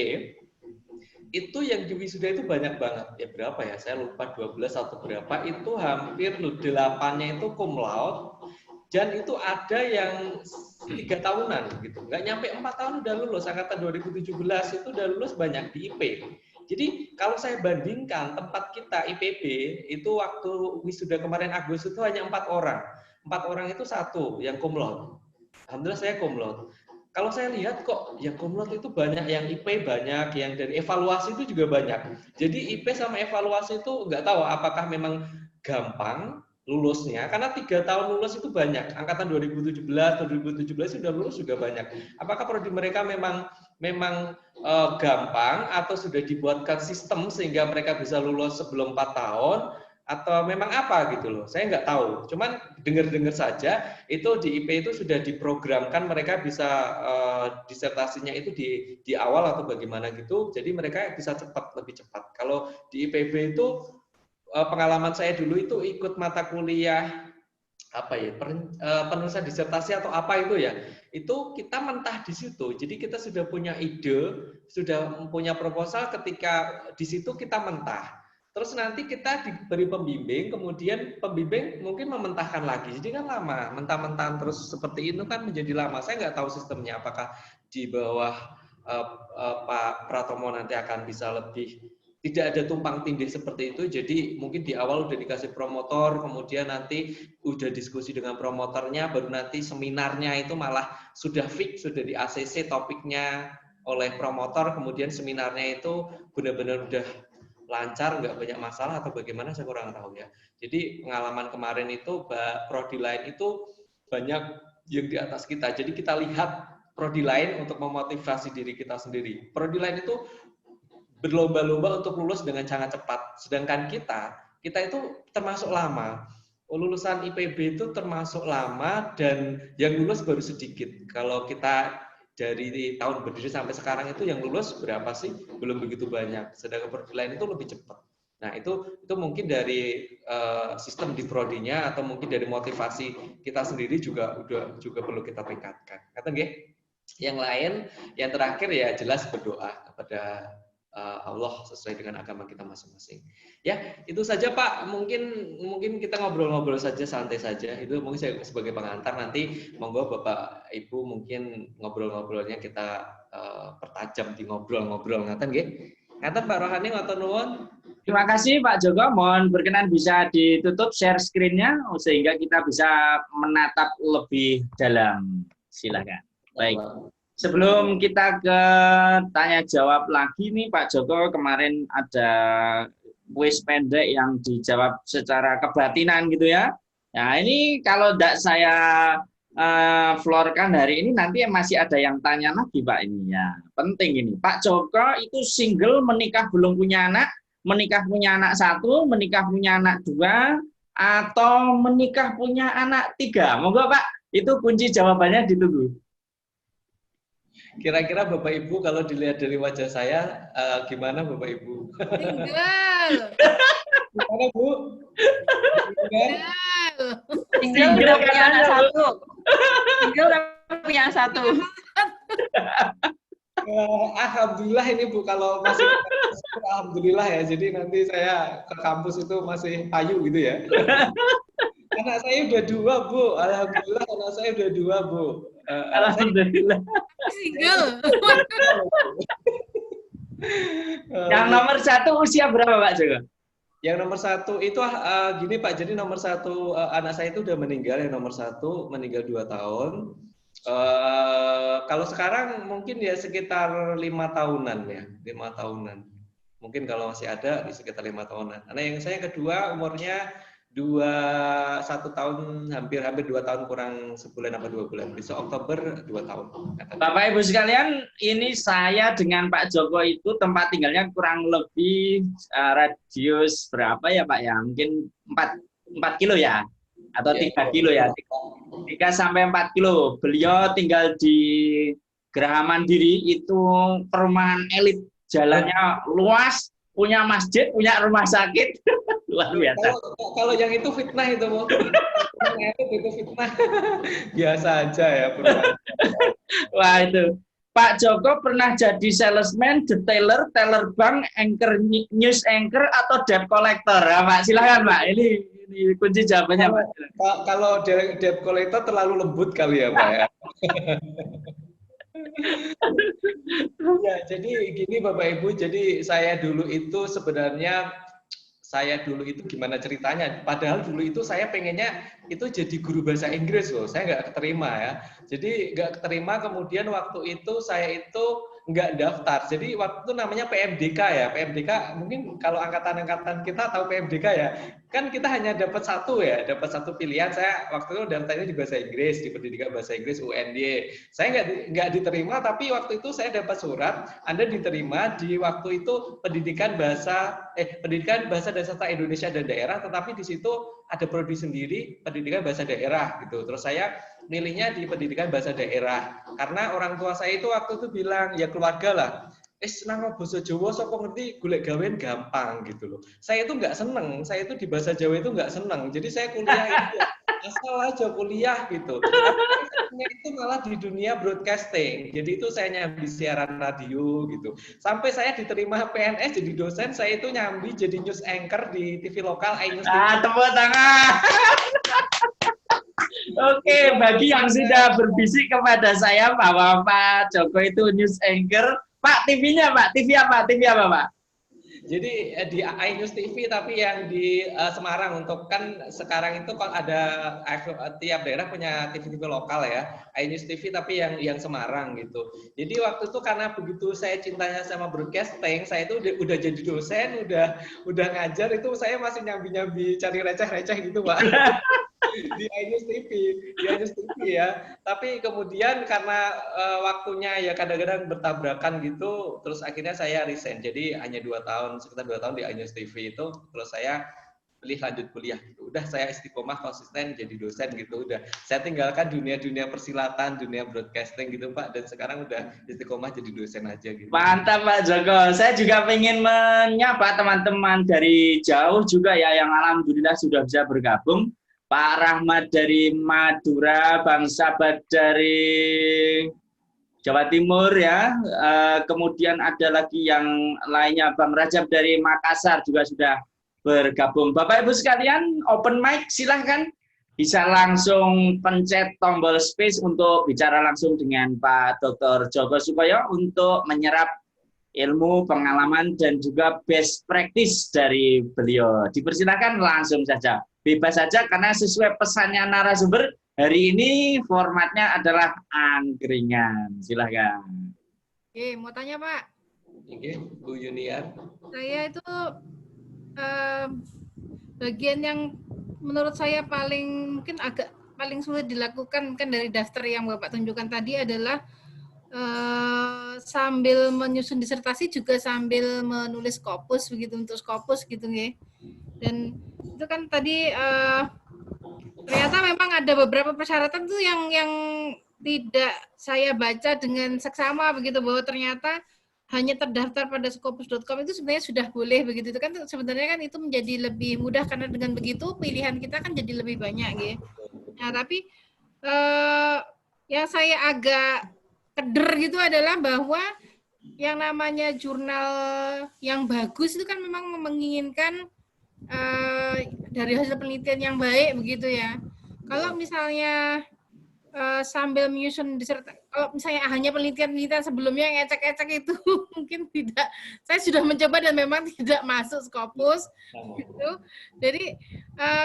itu yang di wisuda itu banyak banget ya, berapa ya saya lupa 12 atau berapa, itu hampir 8-nya itu cum laude dan itu ada yang 3 tahunan gitu, nggak nyampe 4 tahun udah lulus. Angkatan 2017 itu udah lulus banyak di IP. Jadi kalau saya bandingkan tempat kita IPB itu waktu wisuda kemarin Agustus itu hanya 4 orang. 4 orang itu 1 yang cum laude. Alhamdulillah saya cum laude. Kalau saya lihat kok yang cum laude itu banyak, yang IP banyak, yang dari evaluasi itu juga banyak. Jadi IP sama evaluasi itu nggak tahu apakah memang gampang lulusnya, karena 3 tahun lulus itu banyak. Angkatan 2017 sudah lulus juga banyak. Apakah prodi mereka memang gampang atau sudah dibuatkan sistem sehingga mereka bisa lulus sebelum 4 tahun? Atau memang apa gitu loh, saya nggak tahu. Cuman dengar-dengar saja itu di IP itu sudah diprogramkan mereka bisa disertasinya itu di awal atau bagaimana gitu, jadi mereka bisa lebih cepat. Kalau di IPB itu pengalaman saya dulu itu ikut mata kuliah apa ya, penulisan disertasi atau apa itu ya, itu kita mentah di situ. Jadi kita sudah punya ide, sudah punya proposal, ketika di situ kita mentah. Terus nanti kita diberi pembimbing, kemudian pembimbing mungkin mementahkan lagi. Jadi kan lama, mentah-mentah terus seperti itu kan menjadi lama. Saya nggak tahu sistemnya, apakah di bawah Pak Pratomo nanti akan bisa lebih, tidak ada tumpang tindih seperti itu. Jadi mungkin di awal udah dikasih promotor, kemudian nanti udah diskusi dengan promotornya, baru nanti seminarnya itu malah sudah fix, sudah di ACC topiknya. oleh promotor, kemudian seminarnya itu benar-benar udah lancar, nggak banyak masalah atau bagaimana, saya kurang tahu ya. Jadi pengalaman kemarin itu prodi lain itu banyak yang di atas kita. Jadi kita lihat prodi lain untuk memotivasi diri kita sendiri. Prodi lain itu berlomba-lomba untuk lulus dengan sangat cepat. Sedangkan kita itu termasuk lama. Lulusan IPB itu termasuk lama dan yang lulus baru sedikit. Kalau kita dari tahun berdiri sampai sekarang itu yang lulus berapa sih? Belum begitu banyak. Sedangkan prodi lain itu lebih cepat. Nah, itu mungkin dari sistem di prodinya atau mungkin dari motivasi kita sendiri juga perlu kita tingkatkan. Kata nggih? Yang lain, yang terakhir ya jelas berdoa kepada Allah sesuai dengan agama kita masing-masing. Ya, itu saja Pak. Mungkin kita ngobrol-ngobrol saja, santai saja. Itu mungkin saya sebagai pengantar, nanti monggo Bapak Ibu mungkin ngobrol-ngobrolnya kita pertajam di ngobrol-ngobrol. Ngaten nggih? Ngaten Pak Rohani, ngoten nuwun. Terima kasih Pak Joko. Mohon berkenan bisa ditutup share screen-nya sehingga kita bisa menatap lebih dalam. Silakan. Baik. Sebelum kita ke tanya jawab lagi nih Pak Joko, kemarin ada kuis pendek yang dijawab secara kebatinan gitu ya. Nah ini kalau tidak saya floorkan hari ini, nanti masih ada yang tanya lagi Pak ini ya. Penting ini. Pak Joko itu single, menikah belum punya anak, menikah punya anak 1, menikah punya anak 2, atau menikah punya anak 3. Monggo Pak, itu kunci jawabannya ditunggu. Kira-kira Bapak Ibu kalau dilihat dari wajah saya, gimana Bapak Ibu? Tinggal. Gimana Bu? Tinggal udah punya anak 1. Tinggal udah punya 1. Alhamdulillah ini Bu, kalau masih alhamdulillah ya. Jadi nanti saya ke kampus itu masih payu gitu ya. Anak saya udah 2 Bu. Alhamdulillah anak saya udah 2 Bu. Alhamdulillah. Single. Yang nomor 1 usia berapa Pak Joko? Yang nomor 1 itu gini Pak, jadi nomor 1 anak saya itu udah meninggal, yang nomor 1 meninggal 2 tahun. Kalau sekarang mungkin ya sekitar 5 tahunan ya, 5 tahunan. Mungkin kalau masih ada di sekitar 5 tahunan. Anak yang saya kedua umurnya 1 tahun, hampir 2 tahun kurang sebulan apa 2 bulan. Besok Oktober 2 tahun. Bapak Ibu sekalian, ini saya dengan Pak Joko itu tempat tinggalnya kurang lebih radius berapa ya Pak ya? Mungkin 4 kilo ya? Atau 3 kilo ya? 3 sampai 4 kilo. Beliau tinggal di Geraha Mandiri, itu perumahan elit. Jalannya luas, punya masjid, punya rumah sakit. Luar biasa. Kalau yang itu fitnah itu, Bu. Itu fitnah. Biasa aja ya. Wah itu. Pak Joko pernah jadi salesman, detailer, teller bank, anchor news anchor, atau debt collector? Ya, Pak, silakan Pak. Ini kunci jawabannya Pak. Kalau debt collector terlalu lembut kali ya Pak ya. Ya, jadi gini Bapak Ibu, jadi saya dulu itu gimana ceritanya? Padahal dulu itu saya pengennya itu jadi guru bahasa Inggris loh. Saya nggak keterima ya. Jadi nggak keterima, kemudian waktu itu saya itu nggak daftar. Jadi waktu itu namanya PMDK ya. PMDK mungkin kalau angkatan-angkatan kita tahu PMDK ya. Kan kita hanya dapat satu pilihan. Saya waktu itu daftarnya di bahasa Inggris, di pendidikan bahasa Inggris UNY. Saya nggak diterima, tapi waktu itu saya dapat surat, Anda diterima di waktu itu pendidikan bahasa dan sastra Indonesia dan daerah, tetapi di situ ada prodi sendiri pendidikan bahasa daerah gitu. Terus saya milihnya di pendidikan bahasa daerah karena orang tua saya itu waktu itu bilang ya keluarga lah, nang basa Jawa sapa ngerti golek gawean gampang gitu loh. Saya itu nggak seneng, saya itu di bahasa Jawa itu nggak seneng. Jadi saya kuliah itu asal aja kuliah gitu. Tapi itu malah di dunia broadcasting. Jadi itu saya nyambi siaran radio gitu. Sampai saya diterima PNS jadi dosen, saya itu nyambi jadi news anchor di TV lokal iNews. Tepuk tangan. Oke, bagi yang sudah berbisik kepada saya bahwa Pak Joko itu news anchor, Pak TV-nya Pak, TV apa Pak? Jadi di iNews TV tapi yang di Semarang untuk kan sekarang itu kalau ada tiap daerah punya TV-TV lokal ya, iNews TV tapi yang Semarang gitu. Jadi waktu itu karena begitu saya cintanya sama broadcasting, saya itu udah jadi dosen, udah ngajar itu saya masih nyambi-nyambi cari receh-receh gitu, Pak. Di iNews TV ya. Tapi kemudian karena waktunya ya kadang-kadang bertabrakan gitu, terus akhirnya saya resign. Jadi hanya sekitar 2 tahun di iNews TV itu, terus saya pilih lanjut kuliah gitu. Udah saya istiqomah konsisten jadi dosen gitu. Udah saya tinggalkan dunia persilatan, dunia broadcasting gitu Pak, dan sekarang udah istiqomah jadi dosen aja gitu. Mantap Pak Joko. Saya juga ingin menyapa teman-teman dari jauh juga ya yang alhamdulillah sudah bisa bergabung. Pak Rahmat dari Madura, Bang Sabat dari Jawa Timur ya. Kemudian ada lagi yang lainnya, Bang Rajab dari Makassar juga sudah bergabung. Bapak Ibu sekalian, open mic silahkan. Bisa langsung pencet tombol space untuk bicara langsung dengan Pak Dr. Joko Sukoyo untuk menyerap ilmu, pengalaman, dan juga best practice dari beliau. Dipersilakan langsung saja. Bebas saja karena sesuai pesannya narasumber hari ini formatnya adalah angkringan. Silakan. Oke, mau tanya Pak. Oke, Bu Yuniar. Saya itu bagian yang menurut saya mungkin agak paling sulit dilakukan kan dari daftar yang Bapak tunjukkan tadi adalah sambil menyusun disertasi juga sambil menulis Scopus begitu untuk Scopus gitu ya. Dan itu kan tadi ternyata memang ada beberapa persyaratan tuh yang tidak saya baca dengan seksama begitu, bahwa ternyata hanya terdaftar pada scopus.com itu sebenarnya sudah boleh begitu. Itu kan sebenarnya kan itu menjadi lebih mudah karena dengan begitu pilihan kita kan jadi lebih banyak gitu. Nah, tapi yang saya agak keder gitu adalah bahwa yang namanya jurnal yang bagus itu kan memang menginginkan dari hasil penelitian yang baik begitu ya. Kalau misalnya sambil menyusun disertasi, kalau misalnya hanya penelitian sebelumnya yang ecek-ecek itu mungkin tidak. Saya sudah mencoba dan memang tidak masuk Scopus gitu. Jadi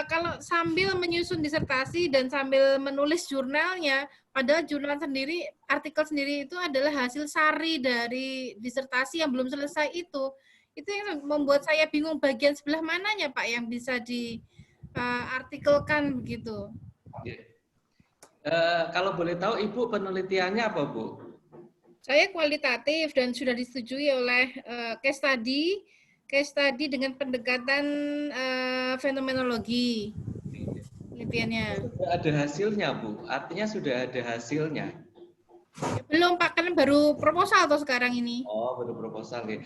kalau sambil menyusun disertasi dan sambil menulis jurnalnya, padahal jurnal sendiri, artikel sendiri itu adalah hasil sari dari disertasi yang belum selesai itu yang membuat saya bingung bagian sebelah mananya Pak yang bisa diartikelkan begitu. Kalau boleh tahu Ibu penelitiannya apa Bu? Saya kualitatif dan sudah disetujui oleh case study dengan pendekatan fenomenologi penelitiannya. Sudah ada hasilnya Bu, artinya sudah ada hasilnya. Belum Pak, kan baru proposal atau sekarang ini. Oh, baru proposal ya.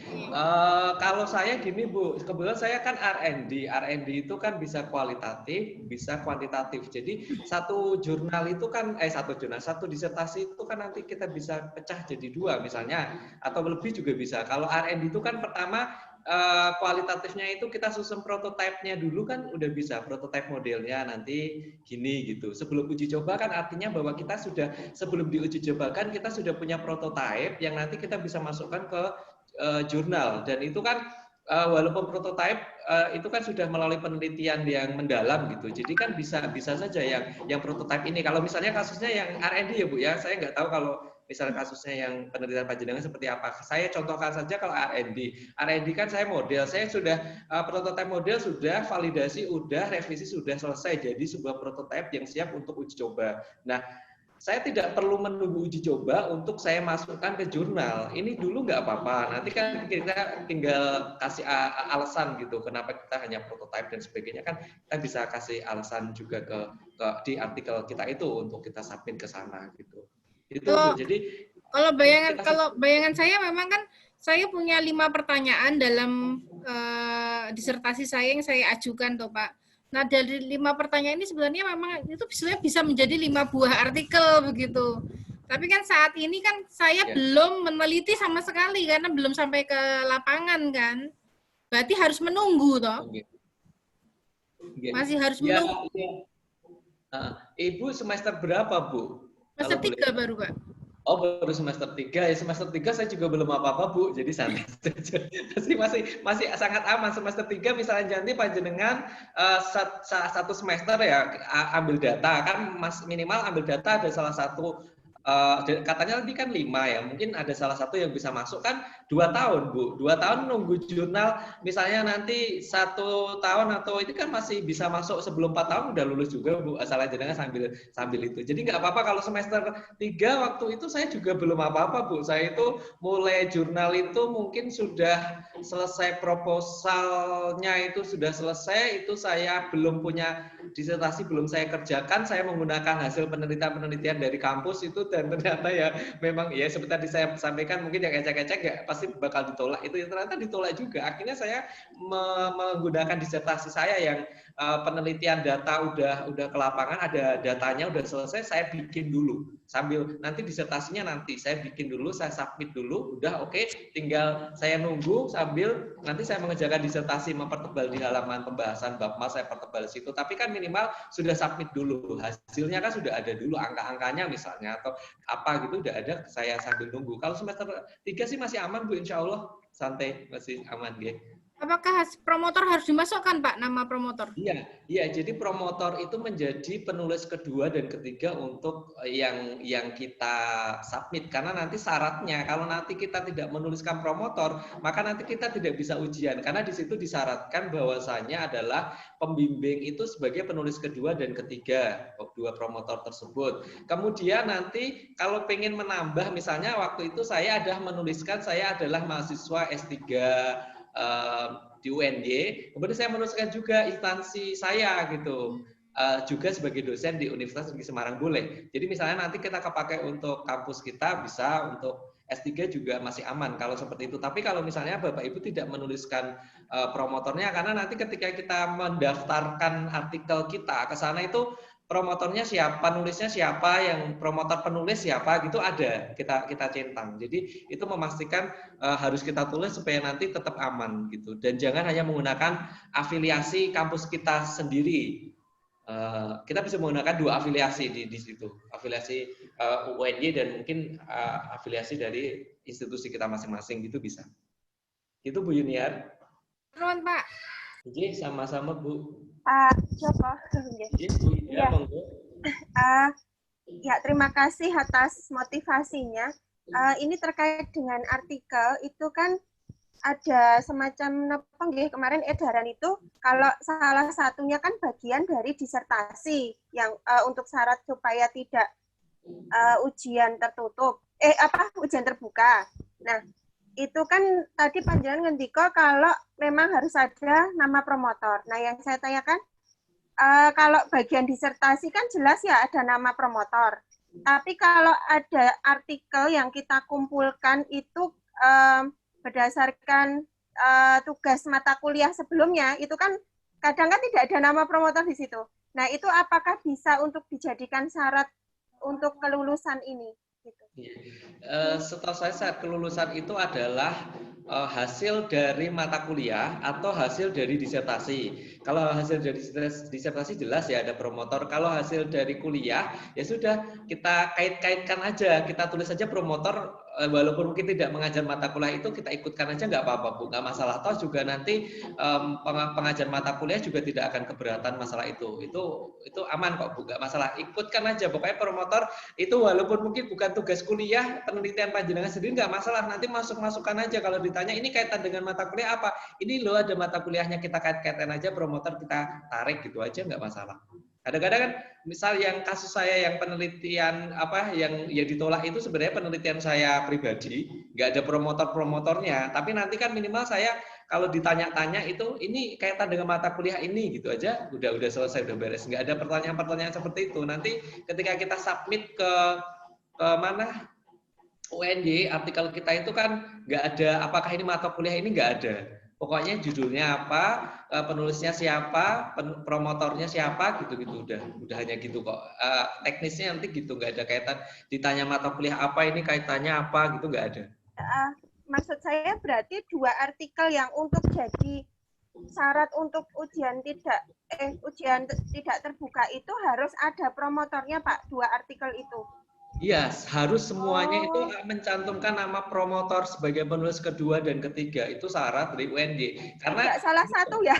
Kalau saya gini Bu, kebetulan saya kan R&D. R&D itu kan bisa kualitatif, bisa kuantitatif. Jadi satu disertasi itu kan nanti kita bisa pecah jadi 2 misalnya, atau lebih juga bisa. Kalau R&D itu kan pertama kualitatifnya itu kita susun prototipenya dulu kan udah bisa, prototipe modelnya nanti gini gitu. Sebelum uji coba kan artinya bahwa kita sudah, sebelum diuji cobakan kita sudah punya prototipe yang nanti kita bisa masukkan ke jurnal, dan itu kan walaupun prototipe itu kan sudah melalui penelitian yang mendalam gitu. Jadi kan bisa saja yang prototipe ini. Kalau misalnya kasusnya yang R&D ya Bu ya, saya nggak tahu kalau misalnya kasusnya yang penelitian panjenengan seperti apa. Saya contohkan saja kalau R&D. R&D kan saya model, saya sudah prototipe model sudah, validasi udah, revisi sudah selesai. Jadi sebuah prototipe yang siap untuk uji coba. Nah, saya tidak perlu menunggu uji coba untuk saya masukkan ke jurnal. Ini dulu nggak apa-apa. Nanti kan kita tinggal kasih alasan gitu. Kenapa kita hanya prototipe dan sebagainya, kan kita bisa kasih alasan juga di artikel kita itu untuk kita submit ke sana gitu. Itu jadi kalau bayangan saya memang kan saya punya 5 pertanyaan dalam disertasi saya yang saya ajukan tuh Pak. Nah dari 5 pertanyaan ini sebenarnya memang itu sebenarnya bisa menjadi 5 buah artikel begitu. Tapi kan saat ini kan saya belum meneliti sama sekali karena belum sampai ke lapangan kan. Berarti harus menunggu toh. Masih harus menunggu. Ibu semester berapa Bu? Semester 3 baru Pak. Oh, baru semester 3. Ya, semester 3 saya juga belum apa-apa, Bu. Jadi santai saja. Masih sangat aman. Semester 3 misalnya nanti panjenengan satu semester ya ambil data. Kan minimal ambil data ada salah satu katanya nanti kan 5 ya. Mungkin ada salah satu yang bisa masuk kan 2 tahun, Bu. 2 tahun nunggu jurnal misalnya nanti 1 tahun atau itu kan masih bisa masuk sebelum 4 tahun udah lulus juga, Bu. Asal jenengan sambil itu. Jadi nggak apa-apa kalau semester 3 waktu itu saya juga belum apa-apa, Bu. Saya itu mulai jurnal itu mungkin sudah selesai proposalnya itu sudah selesai, itu saya belum punya disertasi, belum saya kerjakan, saya menggunakan hasil penelitian dari kampus itu dan ternyata ya memang ya seperti tadi saya sampaikan mungkin yang ecek-ecek ya pasti bakal ditolak. Itu ternyata ditolak juga. Akhirnya saya menggunakan disertasi saya yang penelitian data udah ke lapangan, ada datanya udah selesai, saya bikin dulu sambil nanti disertasinya nanti saya bikin dulu, saya submit dulu, udah oke, tinggal saya nunggu sambil nanti saya mengerjakan disertasi, mempertebal di halaman pembahasan bab mas saya pertebal di situ. Tapi kan minimal sudah submit dulu, hasilnya kan sudah ada dulu, angka-angkanya misalnya atau apa gitu udah ada, saya sambil nunggu. Kalau semester 3 sih masih aman, Bu, insya Allah santai, masih aman gitu. Apakah promotor harus dimasukkan, Pak, nama promotor? Iya. Jadi promotor itu menjadi penulis kedua dan ketiga untuk yang kita submit. Karena nanti syaratnya kalau nanti kita tidak menuliskan promotor, maka nanti kita tidak bisa ujian. Karena di situ disyaratkan bahwasanya adalah pembimbing itu sebagai penulis kedua dan ketiga, dua promotor tersebut. Kemudian nanti kalau pengen menambah, misalnya waktu itu saya menuliskan saya adalah mahasiswa S3 di UNY, kemudian saya menuliskan juga instansi saya gitu, juga sebagai dosen di Universitas Negeri Semarang boleh. Jadi misalnya nanti kita kepakai untuk kampus kita, bisa untuk S3 juga masih aman kalau seperti itu. Tapi kalau misalnya Bapak Ibu tidak menuliskan promotornya, karena nanti ketika kita mendaftarkan artikel kita ke sana itu promotornya siapa, penulisnya siapa, yang promotor penulis siapa gitu ada, kita centang. Jadi itu memastikan harus kita tulis supaya nanti tetap aman gitu. Dan jangan hanya menggunakan afiliasi kampus kita sendiri. Kita bisa menggunakan 2 afiliasi di situ, afiliasi UNY dan mungkin afiliasi dari institusi kita masing-masing gitu bisa. Itu Bu Yuniar. Terus, Pak. Jadi sama-sama, Bu. Pak Joko. Ya, monggo. Ya, terima kasih atas motivasinya. Ini terkait dengan artikel itu kan ada semacam kemarin edaran itu kalau salah satunya kan bagian dari disertasi yang untuk syarat supaya tidak ujian tertutup ujian terbuka. Nah, itu kan tadi panjenengan ngendika kalau memang harus ada nama promotor. Nah, yang saya tanyakan kalau bagian disertasi kan jelas ya ada nama promotor. Tapi kalau ada artikel yang kita kumpulkan itu berdasarkan tugas mata kuliah sebelumnya, itu kan kadang kan tidak ada nama promotor di situ. Nah, itu apakah bisa untuk dijadikan syarat untuk kelulusan ini? Gitu. Setahu saya saat kelulusan itu adalah hasil dari mata kuliah atau hasil dari disertasi. Kalau hasil dari disertasi jelas ya ada promotor. Kalau hasil dari kuliah ya sudah kita kait-kaitkan aja, kita tulis aja promotor. Walaupun mungkin tidak mengajar mata kuliah itu kita ikutkan aja nggak apa-apa, Bu, nggak masalah. Toh juga nanti pengajar mata kuliah juga tidak akan keberatan masalah itu aman kok, Bu, nggak masalah, ikutkan aja. Pokoknya promotor itu walaupun mungkin bukan tugas kuliah, penelitian panjenengan sendiri nggak masalah, nanti masukkan aja. Kalau ditanya ini kaitan dengan mata kuliah apa, ini loh ada mata kuliahnya, kita kait-kaitan aja, promotor kita tarik gitu aja, nggak masalah. Kadang-kadang kan misal yang kasus saya yang penelitian yang ditolak itu sebenarnya penelitian saya pribadi, nggak ada promotornya, tapi nanti kan minimal saya kalau ditanya-tanya itu ini kaitan dengan mata kuliah ini gitu aja, udah selesai, udah beres, nggak ada pertanyaan-pertanyaan seperti itu. Nanti ketika kita submit ke mana UNY, artikel kita itu kan nggak ada apakah ini mata kuliah ini, nggak ada. Pokoknya judulnya apa, penulisnya siapa, promotornya siapa, gitu-gitu udah hanya gitu kok. Teknisnya nanti gitu, nggak ada kaitan. Ditanya mata kuliah apa ini kaitannya apa gitu, nggak ada. Maksud saya berarti 2 artikel yang untuk jadi syarat untuk ujian tidak terbuka itu harus ada promotornya, Pak, 2 artikel itu. Iya, harus semuanya itu Oh, mencantumkan nama promotor sebagai penulis kedua dan ketiga. Itu syarat dari UNY. Karena nggak salah satu ya.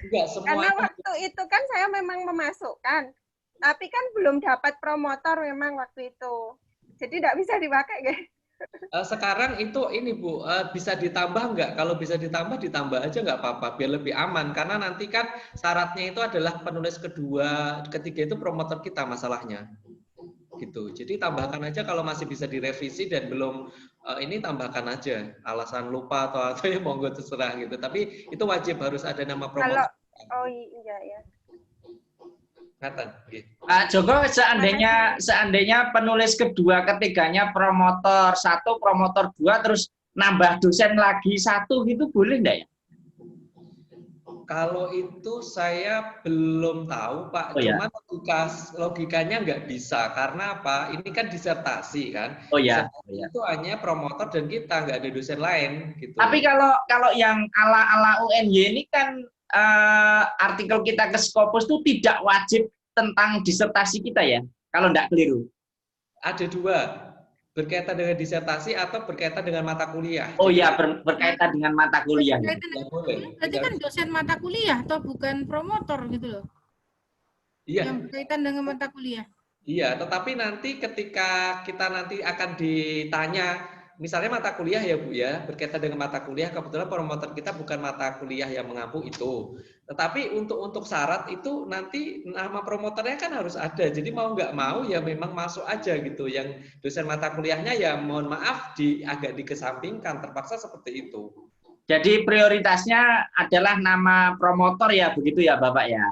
enggak Karena semuanya. waktu itu kan saya memang memasukkan, tapi kan belum dapat promotor memang waktu itu. Jadi tidak bisa dipakai, guys. Sekarang itu ini Bu, bisa ditambah nggak? Kalau bisa ditambah, ditambah aja nggak apa-apa, biar lebih aman. Karena nanti kan syaratnya itu adalah penulis kedua, ketiga itu promotor kita masalahnya. Gitu. Jadi tambahkan aja kalau masih bisa direvisi dan belum ini tambahkan aja. Alasan lupa atau ya monggo terserah gitu. Tapi itu wajib harus ada nama Kalau promotor. oh iya ya. Ngatan, nggih. Pak Joko, Terima kasih. seandainya penulis kedua, ketiganya promotor satu, promotor dua, terus nambah dosen lagi satu, gitu boleh nggak ya? Kalau itu saya belum tahu, Pak. Oh ya, Cuman logikanya nggak bisa. Karena apa? Ini kan disertasi kan. oh ya, oh Disertasi ya. itu hanya promotor dan kita, nggak ada dosen lain Tapi gitu. kalau yang ala UNY ini kan artikel kita ke Scopus itu tidak wajib tentang disertasi kita ya, kalau nggak keliru. Ada dua, berkaitan dengan disertasi atau berkaitan dengan mata kuliah. Oh Jadi ya, berkaitan dengan mata kuliah. Berkaitan nggak dengan boleh. kuliah, berarti Tidak kan bisa. dosen mata kuliah atau bukan promotor gitu loh. Iya, Yang berkaitan dengan mata kuliah. iya. Tetapi nanti ketika kita nanti akan ditanya, misalnya mata kuliah ya Bu ya, berkaitan dengan mata kuliah, kebetulan promotor kita bukan mata kuliah yang mengampu itu. Tetapi untuk syarat itu nanti nama promotornya kan harus ada. Jadi mau nggak mau ya memang masuk aja gitu. Yang dosen mata kuliahnya ya mohon maaf agak dikesampingkan, terpaksa seperti itu. Jadi prioritasnya adalah nama promotor ya, begitu ya Bapak ya.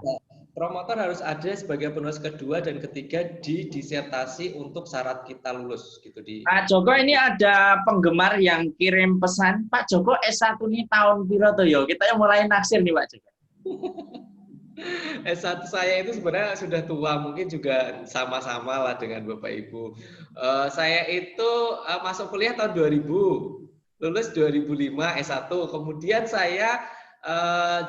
Promotor harus ada sebagai penulis kedua dan ketiga di disertasi untuk syarat kita lulus gitu di Pak Joko, ini ada penggemar yang kirim pesan, Pak Joko S1 ini tahun piro to yo? Kita yang mulai naksir nih Pak Joko. S1 saya itu sebenarnya sudah tua, mungkin juga sama-sama lah dengan Bapak Ibu. Saya itu masuk kuliah tahun 2000, lulus 2005 S1. Kemudian saya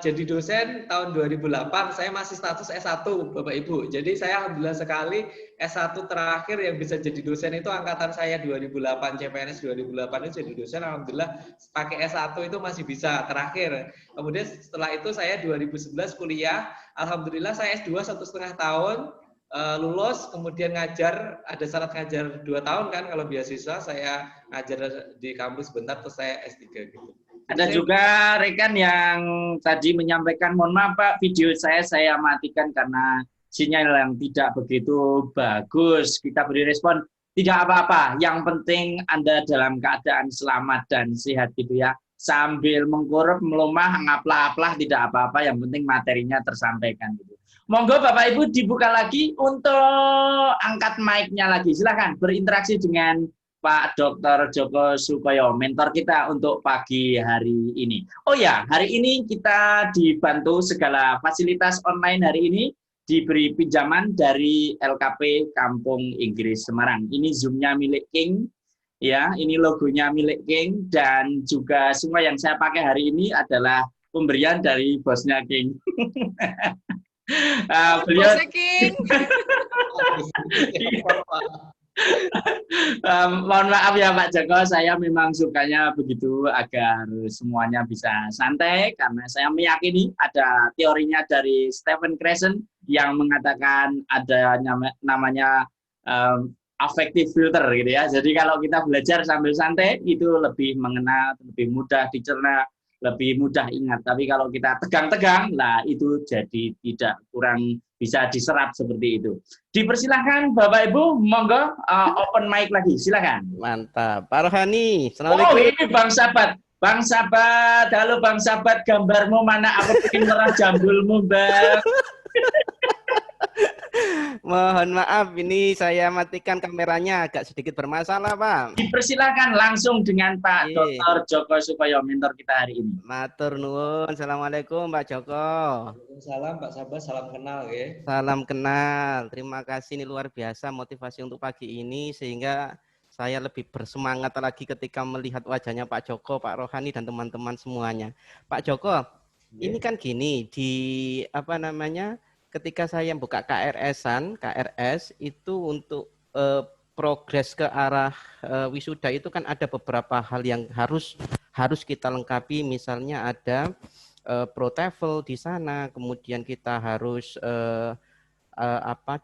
jadi dosen tahun 2008, saya masih status S1 Bapak Ibu. Jadi saya alhamdulillah sekali S1 terakhir yang bisa jadi dosen itu angkatan saya 2008, CPNS 2008 itu jadi dosen, alhamdulillah pakai S1 itu masih bisa terakhir. Kemudian setelah itu saya 2011 kuliah, alhamdulillah saya S2 1,5 tahun, lulus, kemudian ngajar, ada syarat ngajar 2 tahun kan kalau beasiswa, saya ngajar di kampus bentar terus saya S3 gitu. Ada juga rekan yang tadi menyampaikan, mohon maaf Pak, video saya matikan karena sinyal yang tidak begitu bagus. Kita beri respon, tidak apa-apa. Yang penting Anda dalam keadaan selamat dan sehat gitu ya. Sambil mengkurup, melumah, ngaplah-aplah, tidak apa-apa. Yang penting materinya tersampaikan gitu. Monggo Bapak Ibu dibuka lagi untuk angkat mic-nya lagi. Silakan berinteraksi dengan Pak Dr. Joko Sukoyo, mentor kita untuk pagi hari ini. Oh ya, hari ini kita dibantu segala fasilitas online hari ini, diberi pinjaman dari LKP Kampung Inggris Semarang. Ini Zoom-nya milik King, ya, ini logonya milik King, dan juga semua yang saya pakai hari ini adalah pemberian dari bosnya King. Beliau Bosnya King. Mohon maaf ya Pak Joko, saya memang sukanya begitu agar semuanya bisa santai karena saya meyakini ada teorinya dari Stephen Krashen yang mengatakan ada namanya affective filter gitu ya. Jadi kalau kita belajar sambil santai itu lebih mengena, lebih mudah dicerna, lebih mudah ingat. Tapi kalau kita tegang-tegang, lah itu jadi tidak kurang bisa diserap seperti itu. Dipersilahkan Bapak Ibu, monggo open mic lagi, silakan. Mantap. Pak Rohani, Oh Assalamualaikum. ini Bang Sabat, Bang Sabat, halo Bang Sabat, gambarmu mana? Aku ingin merah jambulmu Bang. Mohon maaf, ini saya matikan kameranya agak sedikit bermasalah, Pak. Dipersilahkan langsung dengan Pak Dr. Joko Sukoyo, mentor kita hari ini. Matur nuwun. Assalamualaikum Pak Joko. Waalaikumsalam Pak Sabar, salam kenal ya. Salam kenal. Terima kasih, ini luar biasa motivasi untuk pagi ini sehingga saya lebih bersemangat lagi ketika melihat wajahnya Pak Joko, Pak Rohani dan teman-teman semuanya. Pak Joko, ini kan gini di apa namanya? Ketika saya buka KRS itu untuk progres ke arah wisuda itu kan ada beberapa hal yang harus kita lengkapi. Misalnya ada Pro TOEFL di sana, kemudian kita harus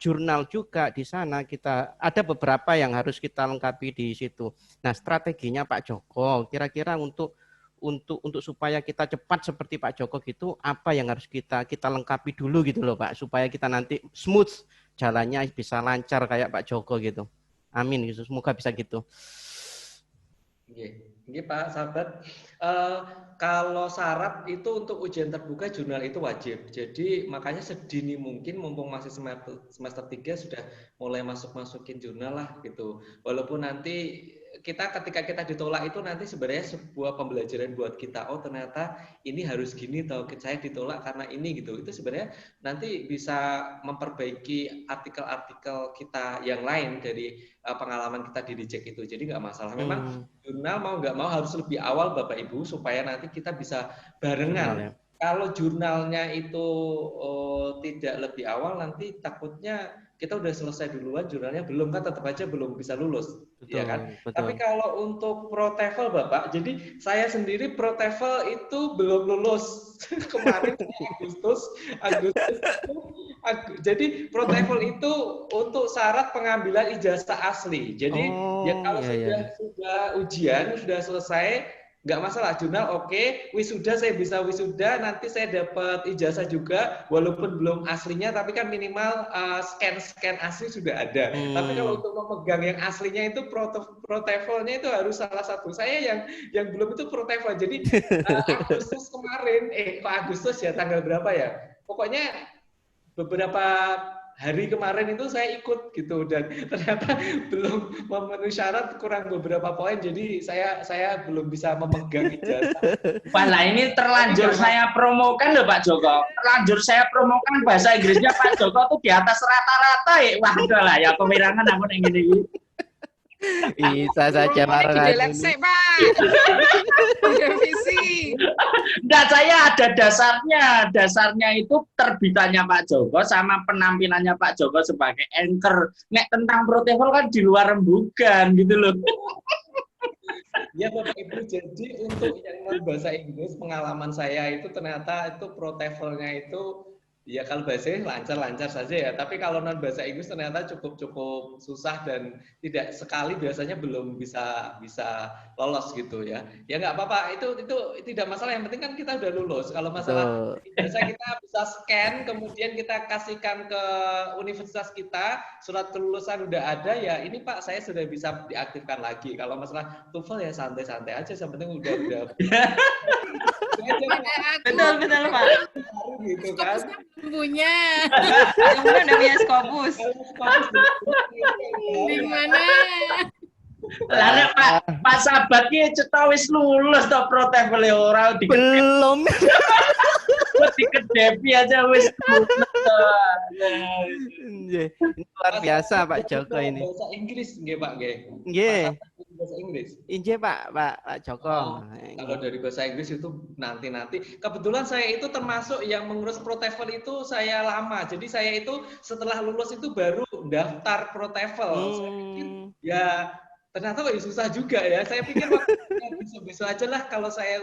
jurnal juga di sana. Kita ada beberapa yang harus kita lengkapi di situ. Nah, strateginya Pak Joko kira-kira untuk supaya kita cepat seperti Pak Joko gitu, apa yang harus kita lengkapi dulu gitu loh Pak, supaya kita nanti smooth jalannya, bisa lancar kayak Pak Joko gitu. Amin gitu, semoga bisa gitu. Ini Pak sahabat, kalau syarat itu untuk ujian terbuka jurnal itu wajib. Jadi makanya sedini mungkin mumpung masih semester 3 sudah mulai masukin jurnal lah gitu. Walaupun nanti ketika kita ditolak itu nanti sebenarnya sebuah pembelajaran buat kita. Oh ternyata ini harus gini, atau saya ditolak karena ini gitu. Itu sebenarnya nanti bisa memperbaiki artikel-artikel kita yang lain dari pengalaman kita di reject itu. Jadi nggak masalah. Memang jurnal mau nggak mau harus lebih awal Bapak Ibu supaya nanti kita bisa barengan. Kalau jurnalnya itu tidak lebih awal, nanti takutnya kita udah selesai duluan, jurnalnya belum, kan tetap aja belum bisa lulus. Betul, ya kan? betul. Tapi kalau untuk Pro TOEFL Bapak, jadi saya sendiri Pro TOEFL itu belum lulus. Kemarin Agustus jadi Pro TOEFL itu untuk syarat pengambilan ijazah asli. Jadi kalau sudah ujian, sudah selesai, nggak masalah, jurnal oke, wisuda saya bisa wisuda, nanti saya dapat ijazah juga, walaupun belum aslinya, tapi kan minimal scan asli sudah ada. Tapi kalau untuk memegang yang aslinya itu Pro TOEFL-nya itu harus salah satu. Saya yang belum itu Pro TOEFL. Jadi Agustus kemarin, Agustus ya, tanggal berapa ya? Pokoknya beberapa hari kemarin itu saya ikut gitu, dan ternyata belum memenuhi syarat, kurang beberapa poin, jadi saya belum bisa memegang ijazah. Wah, ini terlanjur saya promokan loh Pak Joko. Terlanjur saya promokan bahasa Inggrisnya Pak Joko tuh di atas rata-rata ya. Wah, udah lah ya, kewirangan aku yang gini. Bisa saja Pak Rohani. Enggak, saya ada dasarnya. Dasarnya itu terbitannya Pak Joko sama penampilannya Pak Joko sebagai anchor. Nek tentang Pro TOEFL kan di luar rembugan gitu loh. Ya Bapak Ibu, jadi untuk yang non bahasa Inggris, pengalaman saya itu ternyata itu Pro TOEFL-nya itu ya kalau bahasa lancar-lancar saja ya, tapi kalau non bahasa Inggris ternyata cukup susah dan tidak sekali biasanya belum bisa lolos gitu ya. Ya nggak apa-apa, itu tidak masalah, yang penting kan kita udah lulus. Kalau masalah biasa kita bisa scan, kemudian kita kasihkan ke universitas kita, surat kelulusan udah ada ya, ini Pak saya sudah bisa diaktifkan lagi. Kalau masalah TOEFL ya santai-santai aja, yang penting udah Betul Pak. Gitu kan. Punya. Kamu udah punya Scopus. Di mana? Lah Pak sahabat ki cetha wis lulus to Pro TOEFL ora belum. Dikedepi aja wis lulus. Ini luar biasa Pak Joko ini. Bahasa Inggris nggih Pak nggih. Nggih. Bahasa Inggris. Nggih Pak Joko. Kalau dari bahasa Inggris itu nanti. Kebetulan saya itu termasuk yang mengurus Pro TOEFL itu saya lama. Jadi saya itu setelah lulus itu baru daftar Pro TOEFL. Saya pikir ya ternyata kok susah juga ya. Saya pikir besok aja lah kalau saya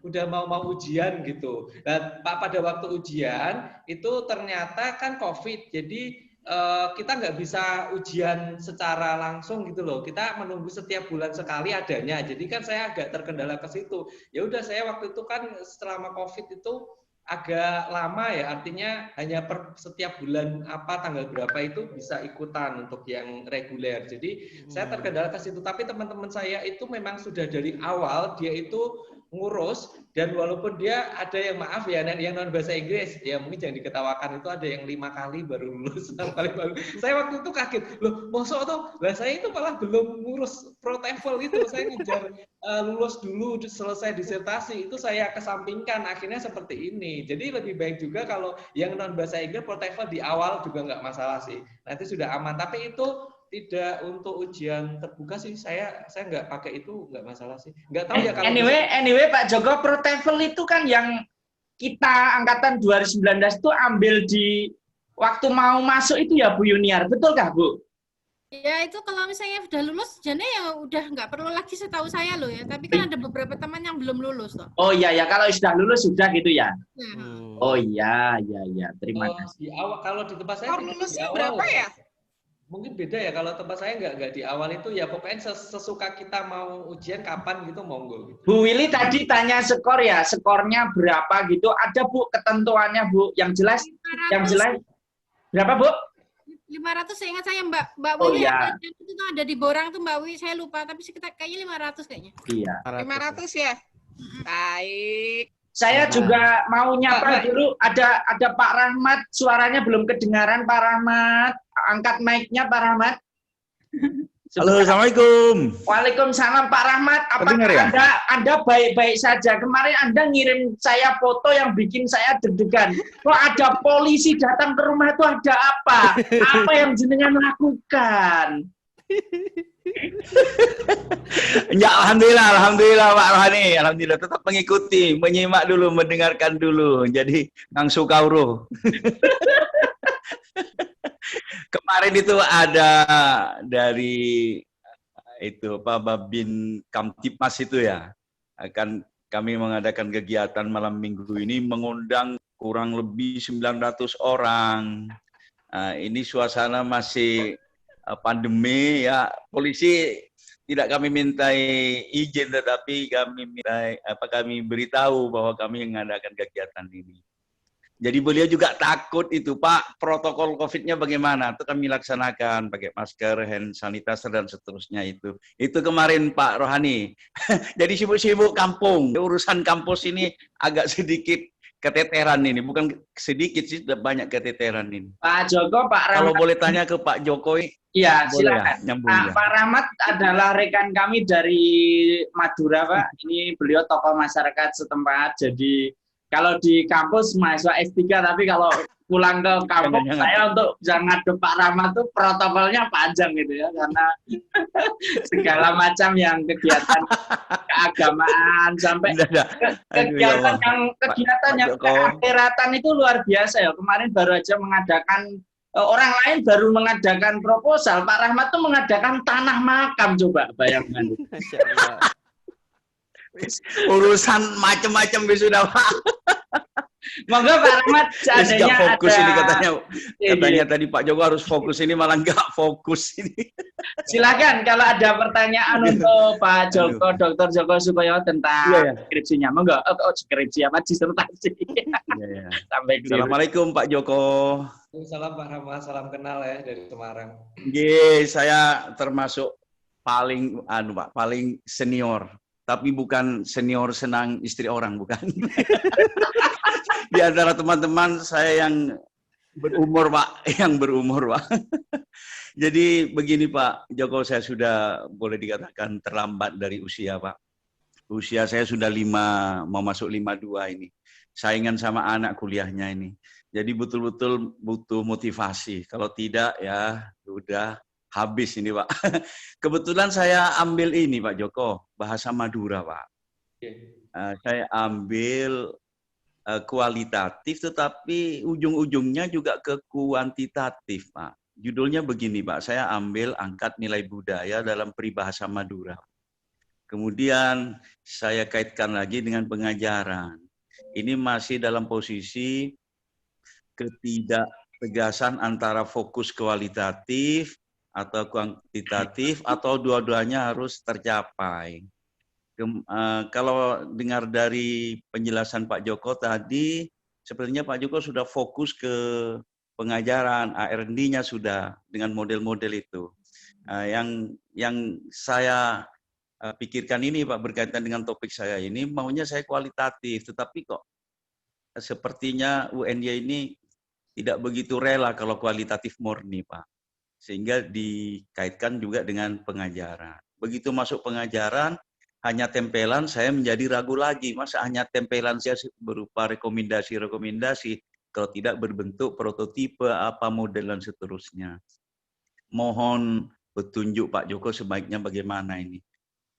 udah mau ujian gitu. Dan pada waktu ujian itu ternyata kan COVID. Jadi kita nggak bisa ujian secara langsung gitu loh. Kita menunggu setiap bulan sekali adanya. Jadi kan saya agak terkendala ke situ. Ya udah, saya waktu itu kan selama COVID itu agak lama ya, artinya hanya setiap bulan tanggal berapa itu bisa ikutan untuk yang reguler. Jadi saya terkendala ke situ. Tapi teman-teman saya itu memang sudah dari awal dia itu ngurus, dan walaupun dia ada yang maaf ya, yang non bahasa Inggris ya mungkin jangan diketawakan, itu ada yang 5 kali baru lulus, 6 kali baru. Saya waktu itu kaget, loh mosok tuh, lah saya itu malah belum ngurus Pro TOEFL itu, saya ngejar lulus dulu selesai disertasi, itu saya kesampingkan, akhirnya seperti ini. Jadi lebih baik juga kalau yang non bahasa Inggris Pro TOEFL di awal juga nggak masalah sih, nanti sudah aman. Tapi itu tidak untuk ujian terbuka sih, saya nggak pakai itu, nggak masalah sih. Nggak tahu ya kalau anyway Pak Joko, Pro TOEFL itu kan yang kita angkatan 2019 itu ambil di waktu mau masuk itu ya Bu Yuniar, betul kah Bu? Ya itu kalau misalnya sudah lulus, jadinya ya udah nggak perlu lagi setahu saya loh ya. Tapi kan ada beberapa teman yang belum lulus loh. Oh iya ya, kalau sudah lulus sudah gitu ya. Nah, Oh iya, iya, iya. Terima kasih. Di awal, kalau di tempat saya Skor di lulusnya awal berapa ya? mungkin beda ya. Kalau tempat saya nggak di awal itu ya pokoknya sesuka kita mau ujian kapan gitu monggo. Gitu. Bu Willy tadi tanya skor ya, skornya berapa gitu? Ada Bu ketentuannya Bu? Yang jelas, 500, yang jelas berapa Bu? 500 saya ingat saya Mbak Oh Wiwi iya. itu tuh ada di Borang tuh Mbak Wiwi, saya lupa tapi sekitar kayaknya 500 kayaknya. Iya. 500 ya? Baik. Saya juga mau nyapa dulu, ada Pak Rahmat, suaranya belum kedengaran Pak Rahmat. Angkat mic-nya Pak Rahmat. Halo, Assalamualaikum. Waalaikumsalam Pak Rahmat. Apakah Terdengar ya? Anda baik-baik saja? Kemarin Anda ngirim saya foto yang bikin saya deg-degan. Kok ada polisi datang ke rumah itu ada apa? Apa yang jenengan lakukan? Ya, alhamdulillah Pak Rohani. Alhamdulillah tetap mengikuti, menyimak dulu, mendengarkan dulu. Jadi langsung kauruh. Kemarin itu ada dari itu Pak Babin Kamtipmas itu ya, akan kami mengadakan kegiatan malam minggu ini mengundang kurang lebih 900 orang. Ini suasana masih pandemi ya, polisi tidak kami mintai izin, tetapi kami beritahu bahwa kami mengadakan kegiatan ini. Jadi beliau juga takut itu, Pak, protokol COVID-nya bagaimana? Itu kami laksanakan, pakai masker, hand sanitizer, dan seterusnya itu. Itu kemarin Pak Rohani. Jadi sibuk-sibuk kampung. Urusan kampus ini agak sedikit keteteran ini. Bukan sedikit sih, banyak keteteran ini. Pak Joko, Pak Rahmat. Kalau boleh tanya ke Pak Jokowi, iya, silakan. Ya, Pak Rahmat adalah rekan kami dari Madura, Pak. Ini beliau tokoh masyarakat setempat. Jadi kalau di kampus mahasiswa S3, tapi kalau pulang ke kampung saya untuk bisa ngadep Pak Rahmat tuh protokolnya panjang gitu ya, karena segala macam yang kegiatan keagamaan sampai kegiatan yang keakhiratan itu luar biasa ya. Kemarin baru aja mengadakan, orang lain baru mengadakan proposal, Pak Rahmat tuh mengadakan tanah makam, coba bayangkan. Urusan macam-macam sudah, Pak. Monggo Pak Rahmat, seandainya fokus ada ini katanya tadi Pak Joko harus fokus, ini malah nggak fokus ini. Silakan kalau ada pertanyaan untuk Pak Joko, Dr. Joko Sukoyo tentang skripsinya. Monggo, skripsi apa disertasi. Sampai Assalamualaikum Pak Joko. Salam Pak Rahmat, salam kenal ya dari Semarang. Saya termasuk paling Pak, paling senior. Tapi bukan senior senang istri orang, bukan. Di antara teman-teman saya yang berumur, Pak. Jadi begini Pak Joko, saya sudah boleh dikatakan terlambat dari usia, Pak. Usia saya sudah 5, mau masuk 52 ini. Saingan sama anak kuliahnya ini. Jadi betul-betul butuh motivasi. Kalau tidak ya udah habis ini Pak. Kebetulan saya ambil ini Pak Joko, bahasa Madura Pak. Saya ambil kualitatif, tetapi ujung-ujungnya juga ke kuantitatif Pak. Judulnya begini Pak, saya ambil angkat nilai budaya dalam peribahasa Madura. Kemudian saya kaitkan lagi dengan pengajaran. Ini masih dalam posisi ketidaktegasan antara fokus kualitatif atau kuantitatif, atau dua-duanya harus tercapai. Kalau dengar dari penjelasan Pak Joko tadi, sepertinya Pak Joko sudah fokus ke pengajaran, R&D-nya sudah dengan model-model itu. Yang saya pikirkan ini Pak, berkaitan dengan topik saya ini, maunya saya kualitatif, tetapi kok sepertinya UNY ini tidak begitu rela kalau kualitatif murni Pak. Sehingga dikaitkan juga dengan pengajaran. Begitu masuk pengajaran, hanya tempelan, saya menjadi ragu lagi. Masa hanya tempelan saya berupa rekomendasi-rekomendasi, kalau tidak berbentuk prototipe, apa model, dan seterusnya. Mohon petunjuk Pak Joko sebaiknya bagaimana ini.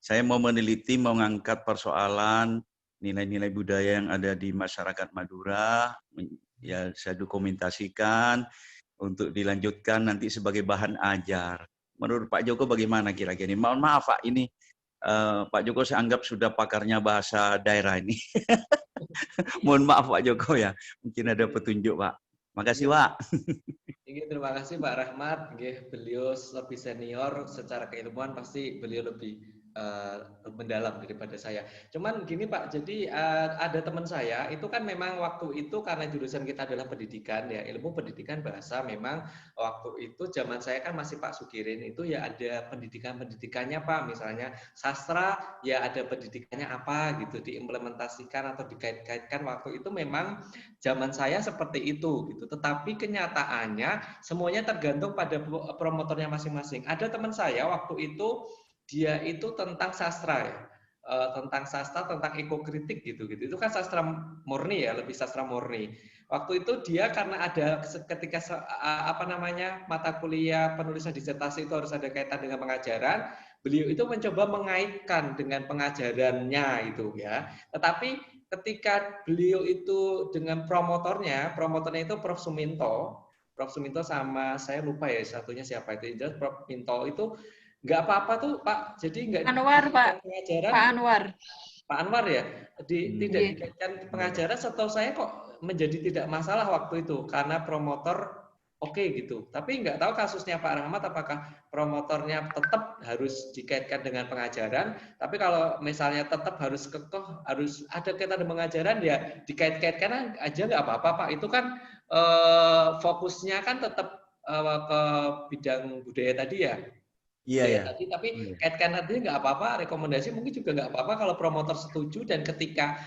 Saya mau meneliti, mau mengangkat persoalan nilai-nilai budaya yang ada di masyarakat Madura, ya saya dokumentasikan, untuk dilanjutkan nanti sebagai bahan ajar. menurut Pak Joko bagaimana kira-kira ini? Mohon maaf Pak, ini Pak Joko saya anggap sudah pakarnya bahasa daerah ini. Mohon maaf Pak Joko ya, mungkin ada petunjuk Pak. Makasih Pak. Terima kasih Pak Rahmat. Beliau lebih senior secara keilmuan, pasti beliau lebih mendalam daripada saya. Cuman gini Pak, jadi ada teman saya itu kan memang waktu itu karena jurusan kita adalah pendidikan ya, ilmu pendidikan bahasa, memang waktu itu zaman saya kan masih Pak Sukirin itu ya ada pendidikannya Pak, misalnya sastra ya ada pendidikannya apa gitu, diimplementasikan atau dikait-kaitkan. Waktu itu memang zaman saya seperti itu gitu. Tetapi kenyataannya semuanya tergantung pada promotornya masing-masing. Ada teman saya waktu itu dia itu tentang sastra ya, tentang sastra, tentang ekokritik gitu. Itu kan sastra murni ya, lebih sastra murni. Waktu itu dia karena ada ketika mata kuliah penulisan disertasi itu harus ada kaitan dengan pengajaran, beliau itu mencoba mengaitkan dengan pengajarannya itu ya. Tetapi ketika beliau itu dengan promotornya itu Prof Suminto sama saya lupa ya satunya siapa itu, jelas Prof Minto itu nggak apa-apa tuh Pak, jadi nggak Anwar Pak, pengajaran. Pak Anwar ya, tidak dikaitkan pengajaran. Setahu saya kok menjadi tidak masalah waktu itu karena promotor oke gitu. Tapi nggak tahu kasusnya Pak Rahmat apakah promotornya tetap harus dikaitkan dengan pengajaran. Tapi kalau misalnya tetap harus kekeh harus ada kaitan dengan pengajaran ya dikait-kaitkan aja nggak apa-apa Pak. Itu kan fokusnya kan tetap ke bidang budaya tadi ya. Iya. Tapi kaitkan nanti nggak apa-apa, rekomendasi mungkin juga nggak apa-apa kalau promotor setuju, dan ketika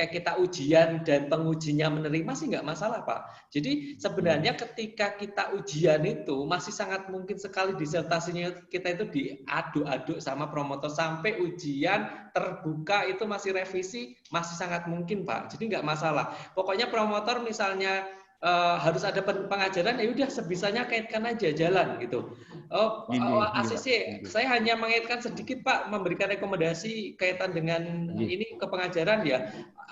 kita ujian dan pengujinya menerima sih nggak masalah Pak. Jadi sebenarnya ketika kita ujian itu masih sangat mungkin sekali disertasinya kita itu diaduk-aduk sama promotor sampai ujian terbuka itu masih revisi, masih sangat mungkin Pak. Jadi nggak masalah. Pokoknya promotor misalnya harus ada pengajaran, ya udah sebisanya kaitkan aja jalan gitu. ACC saya hanya mengaitkan sedikit Pak, memberikan rekomendasi kaitan dengan ini ke pengajaran ya.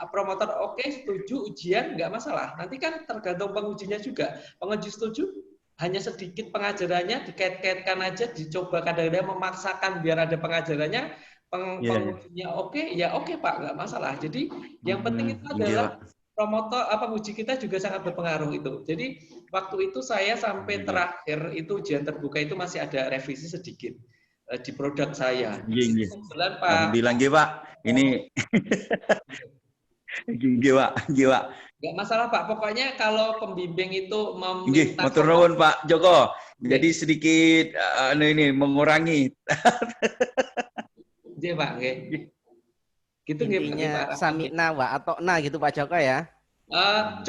Promotor oke, setuju, ujian nggak masalah. Nanti kan tergantung pengujinya juga. Penguji setuju hanya sedikit pengajarannya dikait-kaitkan aja, dicoba kadang-kadang memaksakan biar ada pengajarannya. Pengujinya oke, ya oke Pak, nggak masalah. Jadi yang penting itu adalah promotor penguji kita juga sangat berpengaruh itu. Jadi waktu itu saya sampai terakhir itu ujian terbuka itu masih ada revisi sedikit di produk saya. Kebetulan Pak. Bilang Pak, ini Pak. Nggak masalah Pak. Pokoknya kalau pembimbing itu meminta. Matur nuwun Pak Joko. Jadi sedikit ini mengurangi. Iya Pak. Gitu intinya samikna wa atau na gitu Pak Joko ya.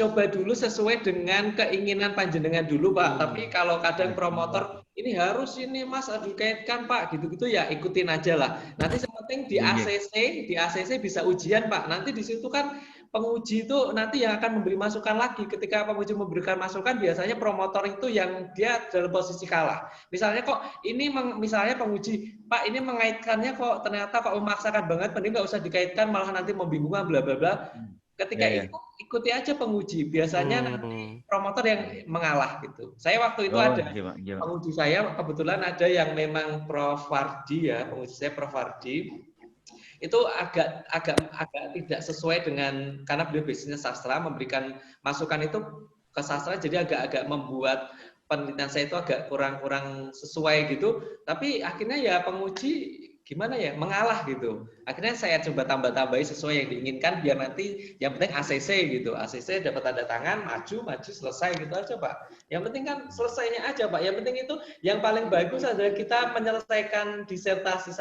Coba dulu sesuai dengan keinginan panjenengan dulu Pak. Tapi kalau kadang promotor ini harus ini Mas dikaitkan Pak gitu-gitu ya ikutin aja lah. Nanti yang penting di ACC bisa ujian Pak. Nanti di situ kan penguji itu nanti yang akan memberi masukan lagi. Ketika penguji memberikan masukan, biasanya promotor itu yang dia dalam posisi kalah. Misalnya kok ini misalnya penguji, Pak ini mengaitkannya kok ternyata kok memaksakan banget, mending nggak usah dikaitkan malah nanti membingungkan bla bla bla. Ketika itu ikuti aja penguji. Biasanya nanti promotor yang mengalah gitu. Saya waktu itu ada penguji saya kebetulan ada yang memang Prof Wardi ya, penguji saya Prof Wardi. Itu agak tidak sesuai dengan, karena beliau bisnisnya sastra, memberikan masukan itu ke sastra, jadi agak membuat penelitian saya itu agak kurang sesuai gitu. Tapi akhirnya ya penguji gimana ya, mengalah gitu. Akhirnya saya coba tambah-tambahi sesuai yang diinginkan biar nanti yang penting ACC gitu. ACC dapat tanda tangan, maju selesai gitu aja Pak. Yang penting kan selesainya aja Pak. Yang penting itu yang paling bagus adalah kita menyelesaikan disertasi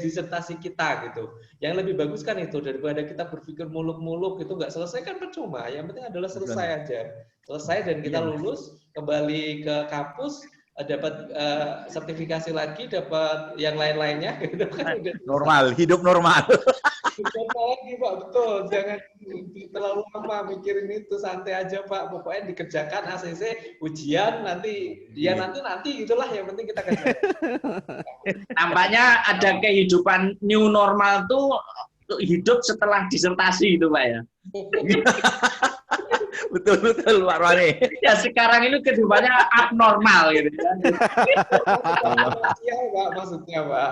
disertasi kita gitu. Yang lebih bagus kan itu daripada kita berpikir muluk-muluk itu nggak selesai kan percuma. Yang penting adalah selesai aja. Selesai dan kita lulus, kembali ke kampus, dapat sertifikasi lagi, dapat yang lain-lainnya gitu kan. Normal, hidup normal. Lagi Pak, betul. Jangan terlalu lama mikirin itu, santai aja Pak. Pokoknya dikerjakan ACC, ujian nanti itulah yang penting kita kerjakan. Nampaknya ada kehidupan new normal tuh hidup setelah disertasi itu Pak ya. Betul Pak Rohani. Ya sekarang ini kehidupannya abnormal gitu ya. Iya Pak, maksudnya Pak.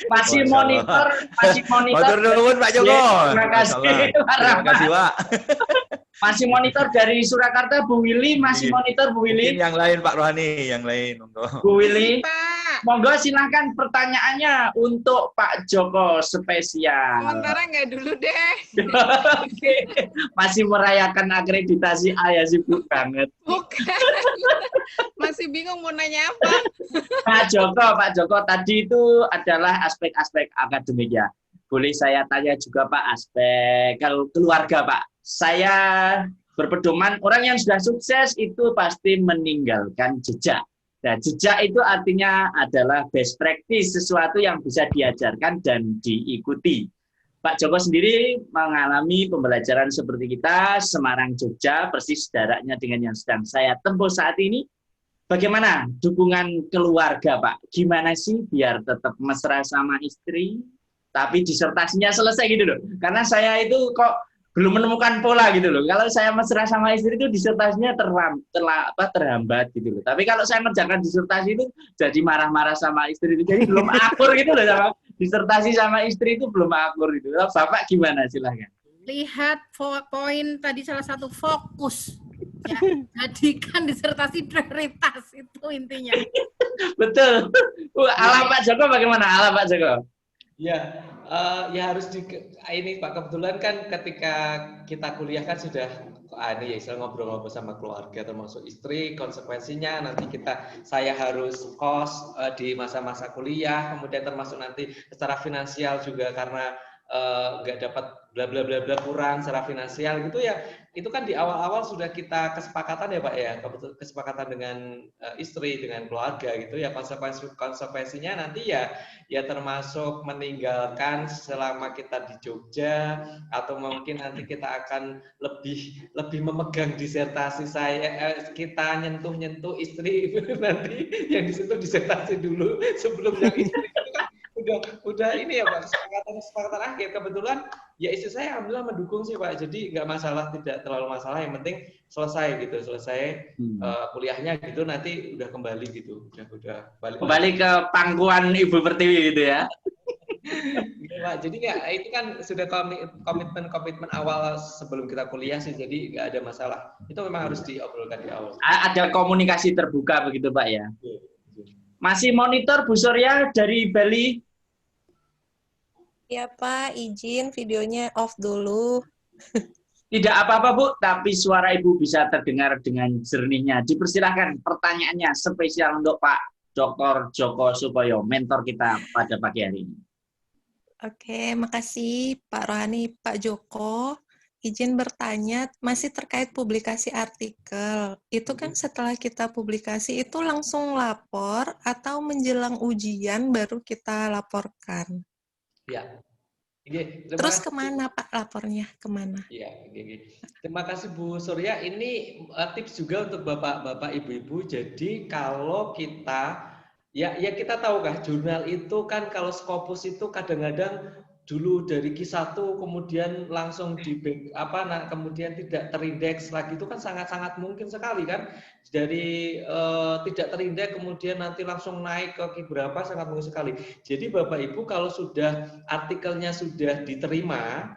Masih monitor. Matur nuwun Pak Joko. Terima kasih. Terima kasih Pak. Masih monitor dari Surakarta, Bu Willy. Masih monitor Bu Willy. Mungkin yang lain Pak Rohani, yang lain. Bu Willy. Pak, Monggo silahkan pertanyaannya untuk Pak Joko spesial. sementara nggak dulu deh. Oke. Masih merayakan akreditasi A ya, sibuk banget. Bukan. Masih bingung mau nanya apa. Pak Joko tadi itu adalah aspek-aspek akademik ya. Boleh saya tanya juga Pak aspek keluarga Pak. Saya berpedoman orang yang sudah sukses itu pasti meninggalkan jejak. Nah, jejak itu artinya adalah best practice, sesuatu yang bisa diajarkan dan diikuti. Pak Joko sendiri mengalami pembelajaran seperti kita, Semarang, Jogja, persis jaraknya dengan yang sedang saya tempuh saat ini. Bagaimana dukungan keluarga, Pak? Gimana sih biar tetap mesra sama istri, tapi disertasinya selesai gitu loh. Karena saya itu kok belum menemukan pola gitu loh. Kalau saya mesra sama istri itu disertasinya terhambat gitu loh. Tapi kalau saya mengerjakan disertasi itu jadi marah-marah sama istri itu. Jadi belum akur gitu loh sama disertasi sama istri itu belum akur gitu. Bapak gimana silahkan. Lihat poin tadi salah satu fokus. Ya, jadikan disertasi prioritas itu intinya. Betul. Ala Pak Joko bagaimana? Ala Pak Joko. Ya, ya harus ini Pak, kebetulan kan ketika kita kuliah kan sudah ini ya istilah ngobrol-ngobrol sama keluarga termasuk istri, konsekuensinya nanti saya harus kos di masa-masa kuliah, kemudian termasuk nanti secara finansial juga karena nggak dapat bla bla bla bla kurang secara finansial gitu ya. Itu kan di awal-awal sudah kita kesepakatan ya Pak ya, kesepakatan dengan istri, dengan keluarga gitu ya. Konsekuensinya nanti ya termasuk meninggalkan selama kita di Jogja, atau mungkin nanti kita akan lebih memegang disertasi kita nyentuh istri nanti yang di situ disertasi dulu sebelum yang istri. Udah ini ya Pak, kesepakatan akhir. Kebetulan ya istri saya alhamdulillah mendukung sih Pak, jadi nggak masalah, tidak terlalu masalah, yang penting selesai kuliahnya gitu, nanti udah kembali gitu, udah balik kembali ke pangkuan Ibu Pertiwi gitu ya. gitu, Pak. Jadi ya itu kan sudah komitmen awal sebelum kita kuliah sih, jadi nggak ada masalah, itu memang harus diobrolkan di awal. Ada komunikasi terbuka begitu Pak ya. Masih monitor Bu Surya dari Bali. Ya Pak, izin videonya off dulu. Tidak apa-apa Bu, tapi suara Ibu bisa terdengar dengan jernihnya. Dipersilahkan pertanyaannya spesial untuk Pak Dr. Joko Sukoyo, mentor kita pada pagi hari ini. Oke, makasih Pak Rohani, Pak Joko. Izin bertanya, masih terkait publikasi artikel. Itu kan setelah kita publikasi itu langsung lapor atau menjelang ujian baru kita laporkan? Ya. Terus kemana Pak lapornya? Kemana? Iya, terima kasih Bu Surya. Ini tips juga untuk bapak-bapak, ibu-ibu. Jadi kalau kita, ya kita tahu kah, jurnal itu kan kalau Scopus itu kadang-kadang dulu dari Q1 kemudian langsung kemudian tidak terindeks lagi, itu kan sangat-sangat mungkin sekali kan, dari tidak terindeks kemudian nanti langsung naik ke Q berapa, sangat mungkin sekali. Jadi Bapak Ibu kalau sudah artikelnya sudah diterima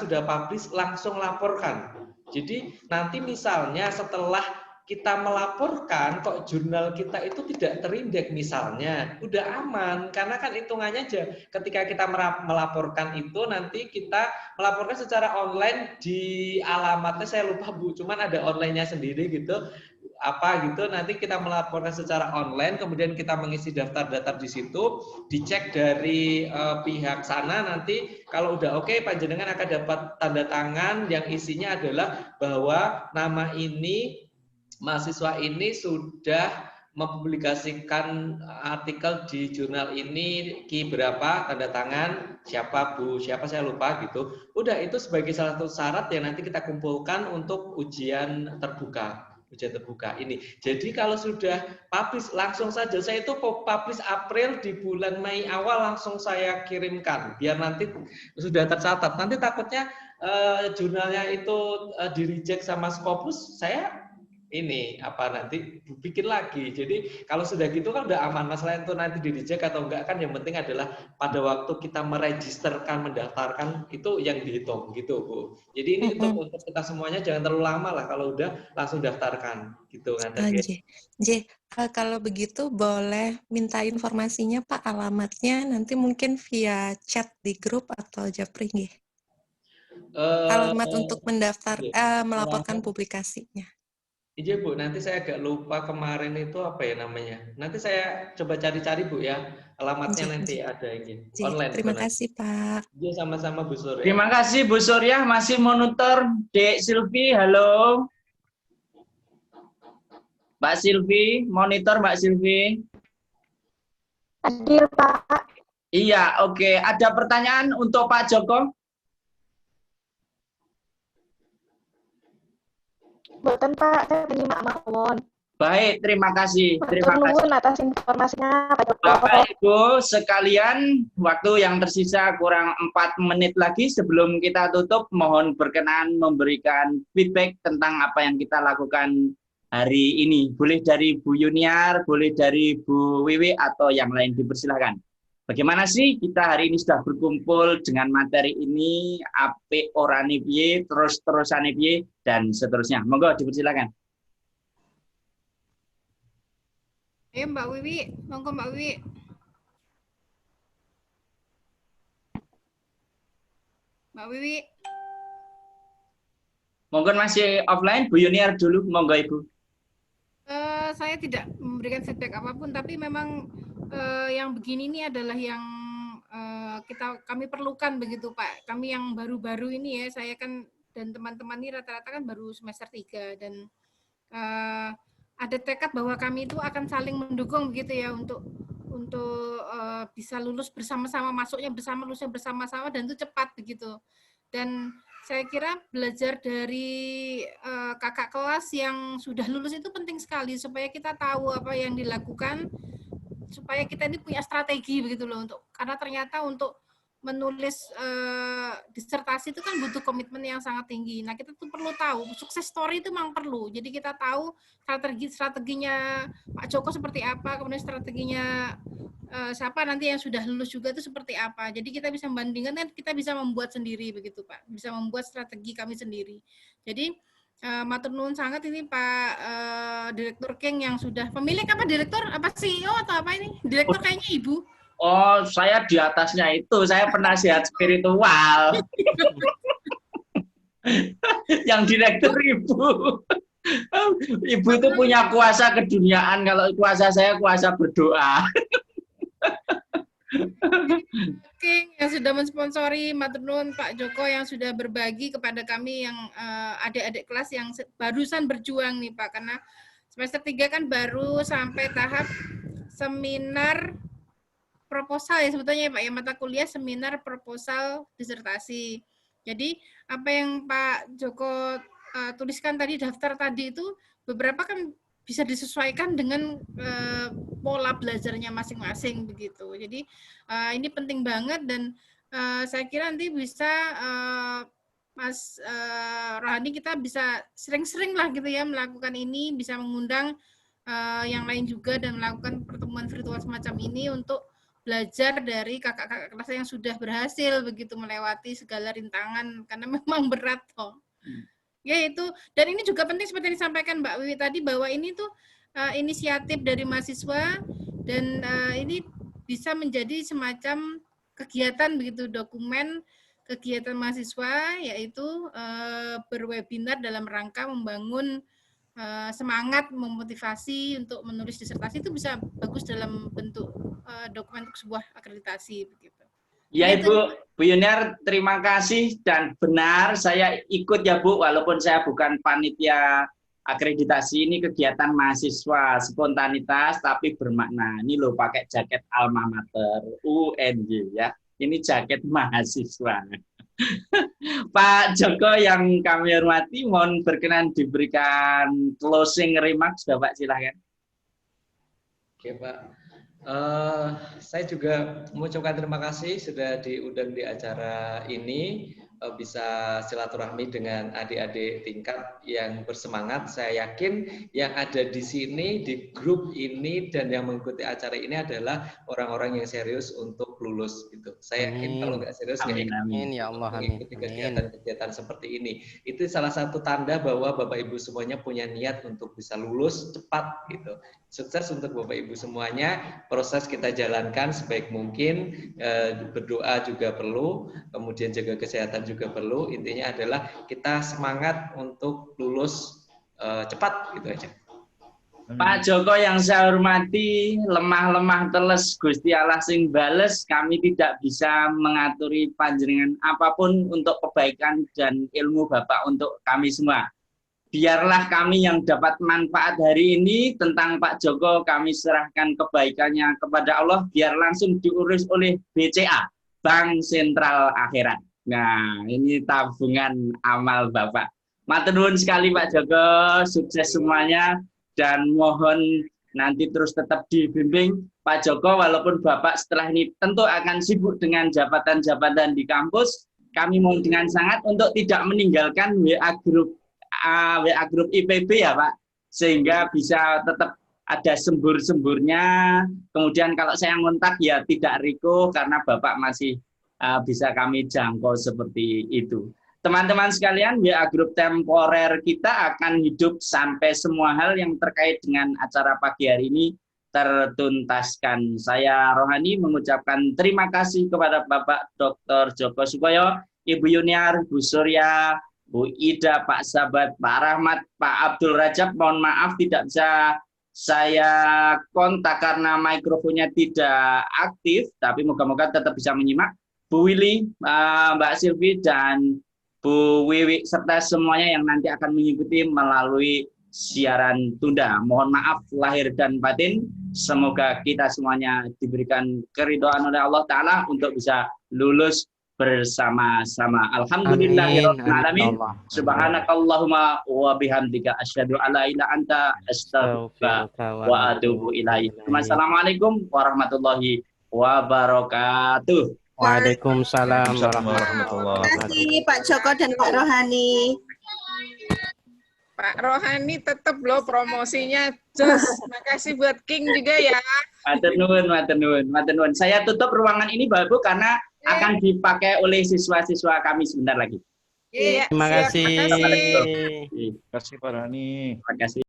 sudah publish, langsung laporkan. Jadi nanti misalnya setelah kita melaporkan kok jurnal kita itu tidak terindeks misalnya, udah aman, karena kan hitungannya aja ketika kita melaporkan itu nanti kita melaporkan secara online di alamatnya saya lupa Bu, cuman ada online-nya sendiri gitu, nanti kita melaporkan secara online, kemudian kita mengisi daftar-daftar di situ, dicek dari pihak sana, nanti kalau udah oke, panjenengan akan dapat tanda tangan yang isinya adalah bahwa nama ini, mahasiswa ini sudah mempublikasikan artikel di jurnal ini, Q berapa, tanda tangan, siapa Bu, siapa saya lupa gitu. Udah, itu sebagai salah satu syarat yang nanti kita kumpulkan untuk ujian terbuka ini. Jadi kalau sudah publish langsung saja, saya itu publish April, di bulan Mei awal langsung saya kirimkan, biar nanti sudah tercatat. Nanti takutnya jurnalnya itu di reject sama Scopus, saya ini apa nanti bikin lagi. Jadi kalau sudah gitu kan udah aman. Masalah itu nanti di reject atau enggak kan yang penting adalah pada waktu kita meregisterkan, mendaftarkan itu yang dihitung gitu, Bu. Jadi ini untuk kita semuanya jangan terlalu lama lah, kalau udah langsung daftarkan gitu kan. Kalau begitu boleh minta informasinya Pak, alamatnya nanti mungkin via chat di grup atau japri nggih. Alamat untuk mendaftar melaporkan publikasinya. Iya Bu, nanti saya agak lupa kemarin itu apa ya namanya. Nanti saya coba cari-cari Bu ya, alamatnya nanti ada ini online. Terima kasih Pak. Iya sama-sama Bu Surya. Terima kasih Bu Surya, masih monitor Dek Silvi, halo. Mbak Silvi, monitor Mbak Silvi. Hadir Pak. Iya, oke. Ada pertanyaan untuk Pak Joko? Boten Pak, saya penyimak mawon. Baik, terima kasih. Terima kasih atas informasinya Pak Joko. Bapak Ibu sekalian, waktu yang tersisa kurang 4 menit lagi sebelum kita tutup, mohon berkenan memberikan feedback tentang apa yang kita lakukan hari ini. Boleh dari Bu Yuniar, boleh dari Bu Wiwi, atau yang lain, dipersilahkan. Bagaimana sih kita hari ini sudah berkumpul dengan materi ini, apik orane piye, terus-terusane piye, dan seterusnya. Monggo dipersilakan. Ayo Mbak Wiwi, monggo Mbak Wiwi. Mbak Wiwi. Monggo masih offline, Bu Yuniar dulu, monggo Ibu. Saya tidak memberikan feedback apapun, tapi memang yang begini ini adalah yang kami perlukan begitu Pak. Kami yang baru-baru ini ya, saya kan dan teman-teman ini rata-rata kan baru semester 3 dan ada tekad bahwa kami itu akan saling mendukung begitu ya untuk bisa lulus bersama-sama, masuknya bersama, lulusnya bersama-sama, dan itu cepat begitu. Dan saya kira belajar dari kakak kelas yang sudah lulus itu penting sekali supaya kita tahu apa yang dilakukan, supaya kita ini punya strategi begitu loh, karena ternyata untuk menulis disertasi itu kan butuh komitmen yang sangat tinggi. Nah, kita tuh perlu tahu, sukses story itu memang perlu. Jadi kita tahu strateginya Pak Joko seperti apa, kemudian strateginya siapa nanti yang sudah lulus juga itu seperti apa. Jadi kita bisa membandingkan dan kita bisa membuat sendiri begitu Pak. Bisa membuat strategi kami sendiri. Jadi matur nuwun sangat ini Pak Direktur King yang sudah pemilik apa direktur apa CEO atau apa ini? Direktur kayaknya Ibu. Oh, saya di atasnya itu, saya penasihat spiritual. Yang direktur Ibu. Ibu itu punya kuasa keduniaan, kalau kuasa saya kuasa berdoa. Oke, yang sudah mensponsori, matur nuwun Pak Joko yang sudah berbagi kepada kami yang adik-adik kelas yang barusan berjuang nih Pak, karena semester 3 kan baru sampai tahap seminar proposal ya sebetulnya Pak ya, mata kuliah seminar proposal disertasi. Jadi apa yang Pak Joko tuliskan tadi, daftar tadi itu beberapa kan bisa disesuaikan dengan pola belajarnya masing-masing begitu. Jadi ini penting banget dan saya kira nanti bisa Mas Rohani kita bisa sering-sering lah gitu ya melakukan ini, bisa mengundang yang lain juga dan melakukan pertemuan virtual semacam ini untuk belajar dari kakak-kakak kelas yang sudah berhasil begitu melewati segala rintangan karena memang berat toh. Ya itu, dan ini juga penting seperti yang disampaikan Mbak Wiwi tadi bahwa ini tuh inisiatif dari mahasiswa dan ini bisa menjadi semacam kegiatan begitu, dokumen kegiatan mahasiswa yaitu berwebinar dalam rangka membangun semangat, memotivasi untuk menulis disertasi itu bisa bagus dalam bentuk dokumen untuk sebuah akreditasi begitu. Ya Ibu, Bu Yuniar, terima kasih dan benar saya ikut ya Bu, walaupun saya bukan panitia akreditasi, ini kegiatan mahasiswa spontanitas tapi bermakna. Ini loh pakai jaket alma mater UNY ya, ini jaket mahasiswa. Pak Joko yang kami hormati, mohon berkenan diberikan closing remarks, Bapak silahkan. Oke Pak, saya juga mengucapkan terima kasih sudah diundang di acara ini. bisa silaturahmi dengan adik-adik tingkat yang bersemangat. Saya yakin yang ada di sini, di grup ini, dan yang mengikuti acara ini adalah orang-orang yang serius untuk lulus. Gitu. Saya yakin kalau nggak serius, nggak Amin ya Allah, amin. mengikuti kegiatan-kegiatan seperti ini. Itu salah satu tanda bahwa Bapak Ibu semuanya punya niat untuk bisa lulus cepat. Gitu. Sukses untuk Bapak Ibu semuanya. Proses kita jalankan sebaik mungkin. Berdoa juga perlu, kemudian jaga kesehatan juga perlu. Intinya adalah kita semangat untuk lulus cepat gitu aja. Pak Joko yang saya hormati, lemah-lemah teles Gusti Allah sing bales, kami tidak bisa mengaturi panjenengan apapun untuk kebaikan dan ilmu Bapak untuk kami semua. Biarlah kami yang dapat manfaat hari ini tentang Pak Joko, kami serahkan kebaikannya kepada Allah, biar langsung diurus oleh BCA, Bank Sentral Akhirat. Nah, ini tabungan amal Bapak. Matur nuwun sekali Pak Joko, sukses semuanya, dan mohon nanti terus tetap dibimbing Pak Joko, walaupun Bapak setelah ini tentu akan sibuk dengan jabatan-jabatan di kampus, kami mohon dengan sangat untuk tidak meninggalkan WA grup IPB ya Pak, sehingga bisa tetap ada sembur-semburnya. Kemudian kalau saya ngontak ya tidak riko karena Bapak masih bisa kami jangkau seperti itu. Teman-teman sekalian, WA grup temporer kita akan hidup sampai semua hal yang terkait dengan acara pagi hari ini tertuntaskan. Saya Rohani mengucapkan terima kasih kepada Bapak Dr. Joko Sukoyo, Ibu Yuniar, Bu Surya, Bu Ida, Pak Sabat, Pak Rahmat, Pak Abdul Rajab. Mohon maaf tidak bisa saya kontak karena mikrofonnya tidak aktif, tapi moga-moga tetap bisa menyimak. Bu Willy, Mbak Silvi, dan Bu Wiwi, serta semuanya yang nanti akan mengikuti melalui siaran tunda. Mohon maaf lahir dan batin. Semoga kita semuanya diberikan keridhaan oleh Allah Ta'ala untuk bisa lulus bersama-sama. Alhamdulillahirabbil alamin. Subhanakallahumma wa bihamdika asyhadu alla ilaha anta astaghfiruka wa atubu ilaik. Wassalamualaikum warahmatullahi wabarakatuh. Waalaikumsalam Terima warahmatullahi wabarakatuh. kasih Pak Joko dan Pak Rohani. Pak Rohani tetap loh promosinya jos. Makasih buat King juga ya. Matur nuwun, matur nuwun, matur nuwun. Saya tutup ruangan ini Bapak Ibu karena akan dipakai oleh siswa-siswa kami sebentar lagi. Iya, Terima siap. kasih. Makasih. Terima kasih Pak Rani. Terima kasih.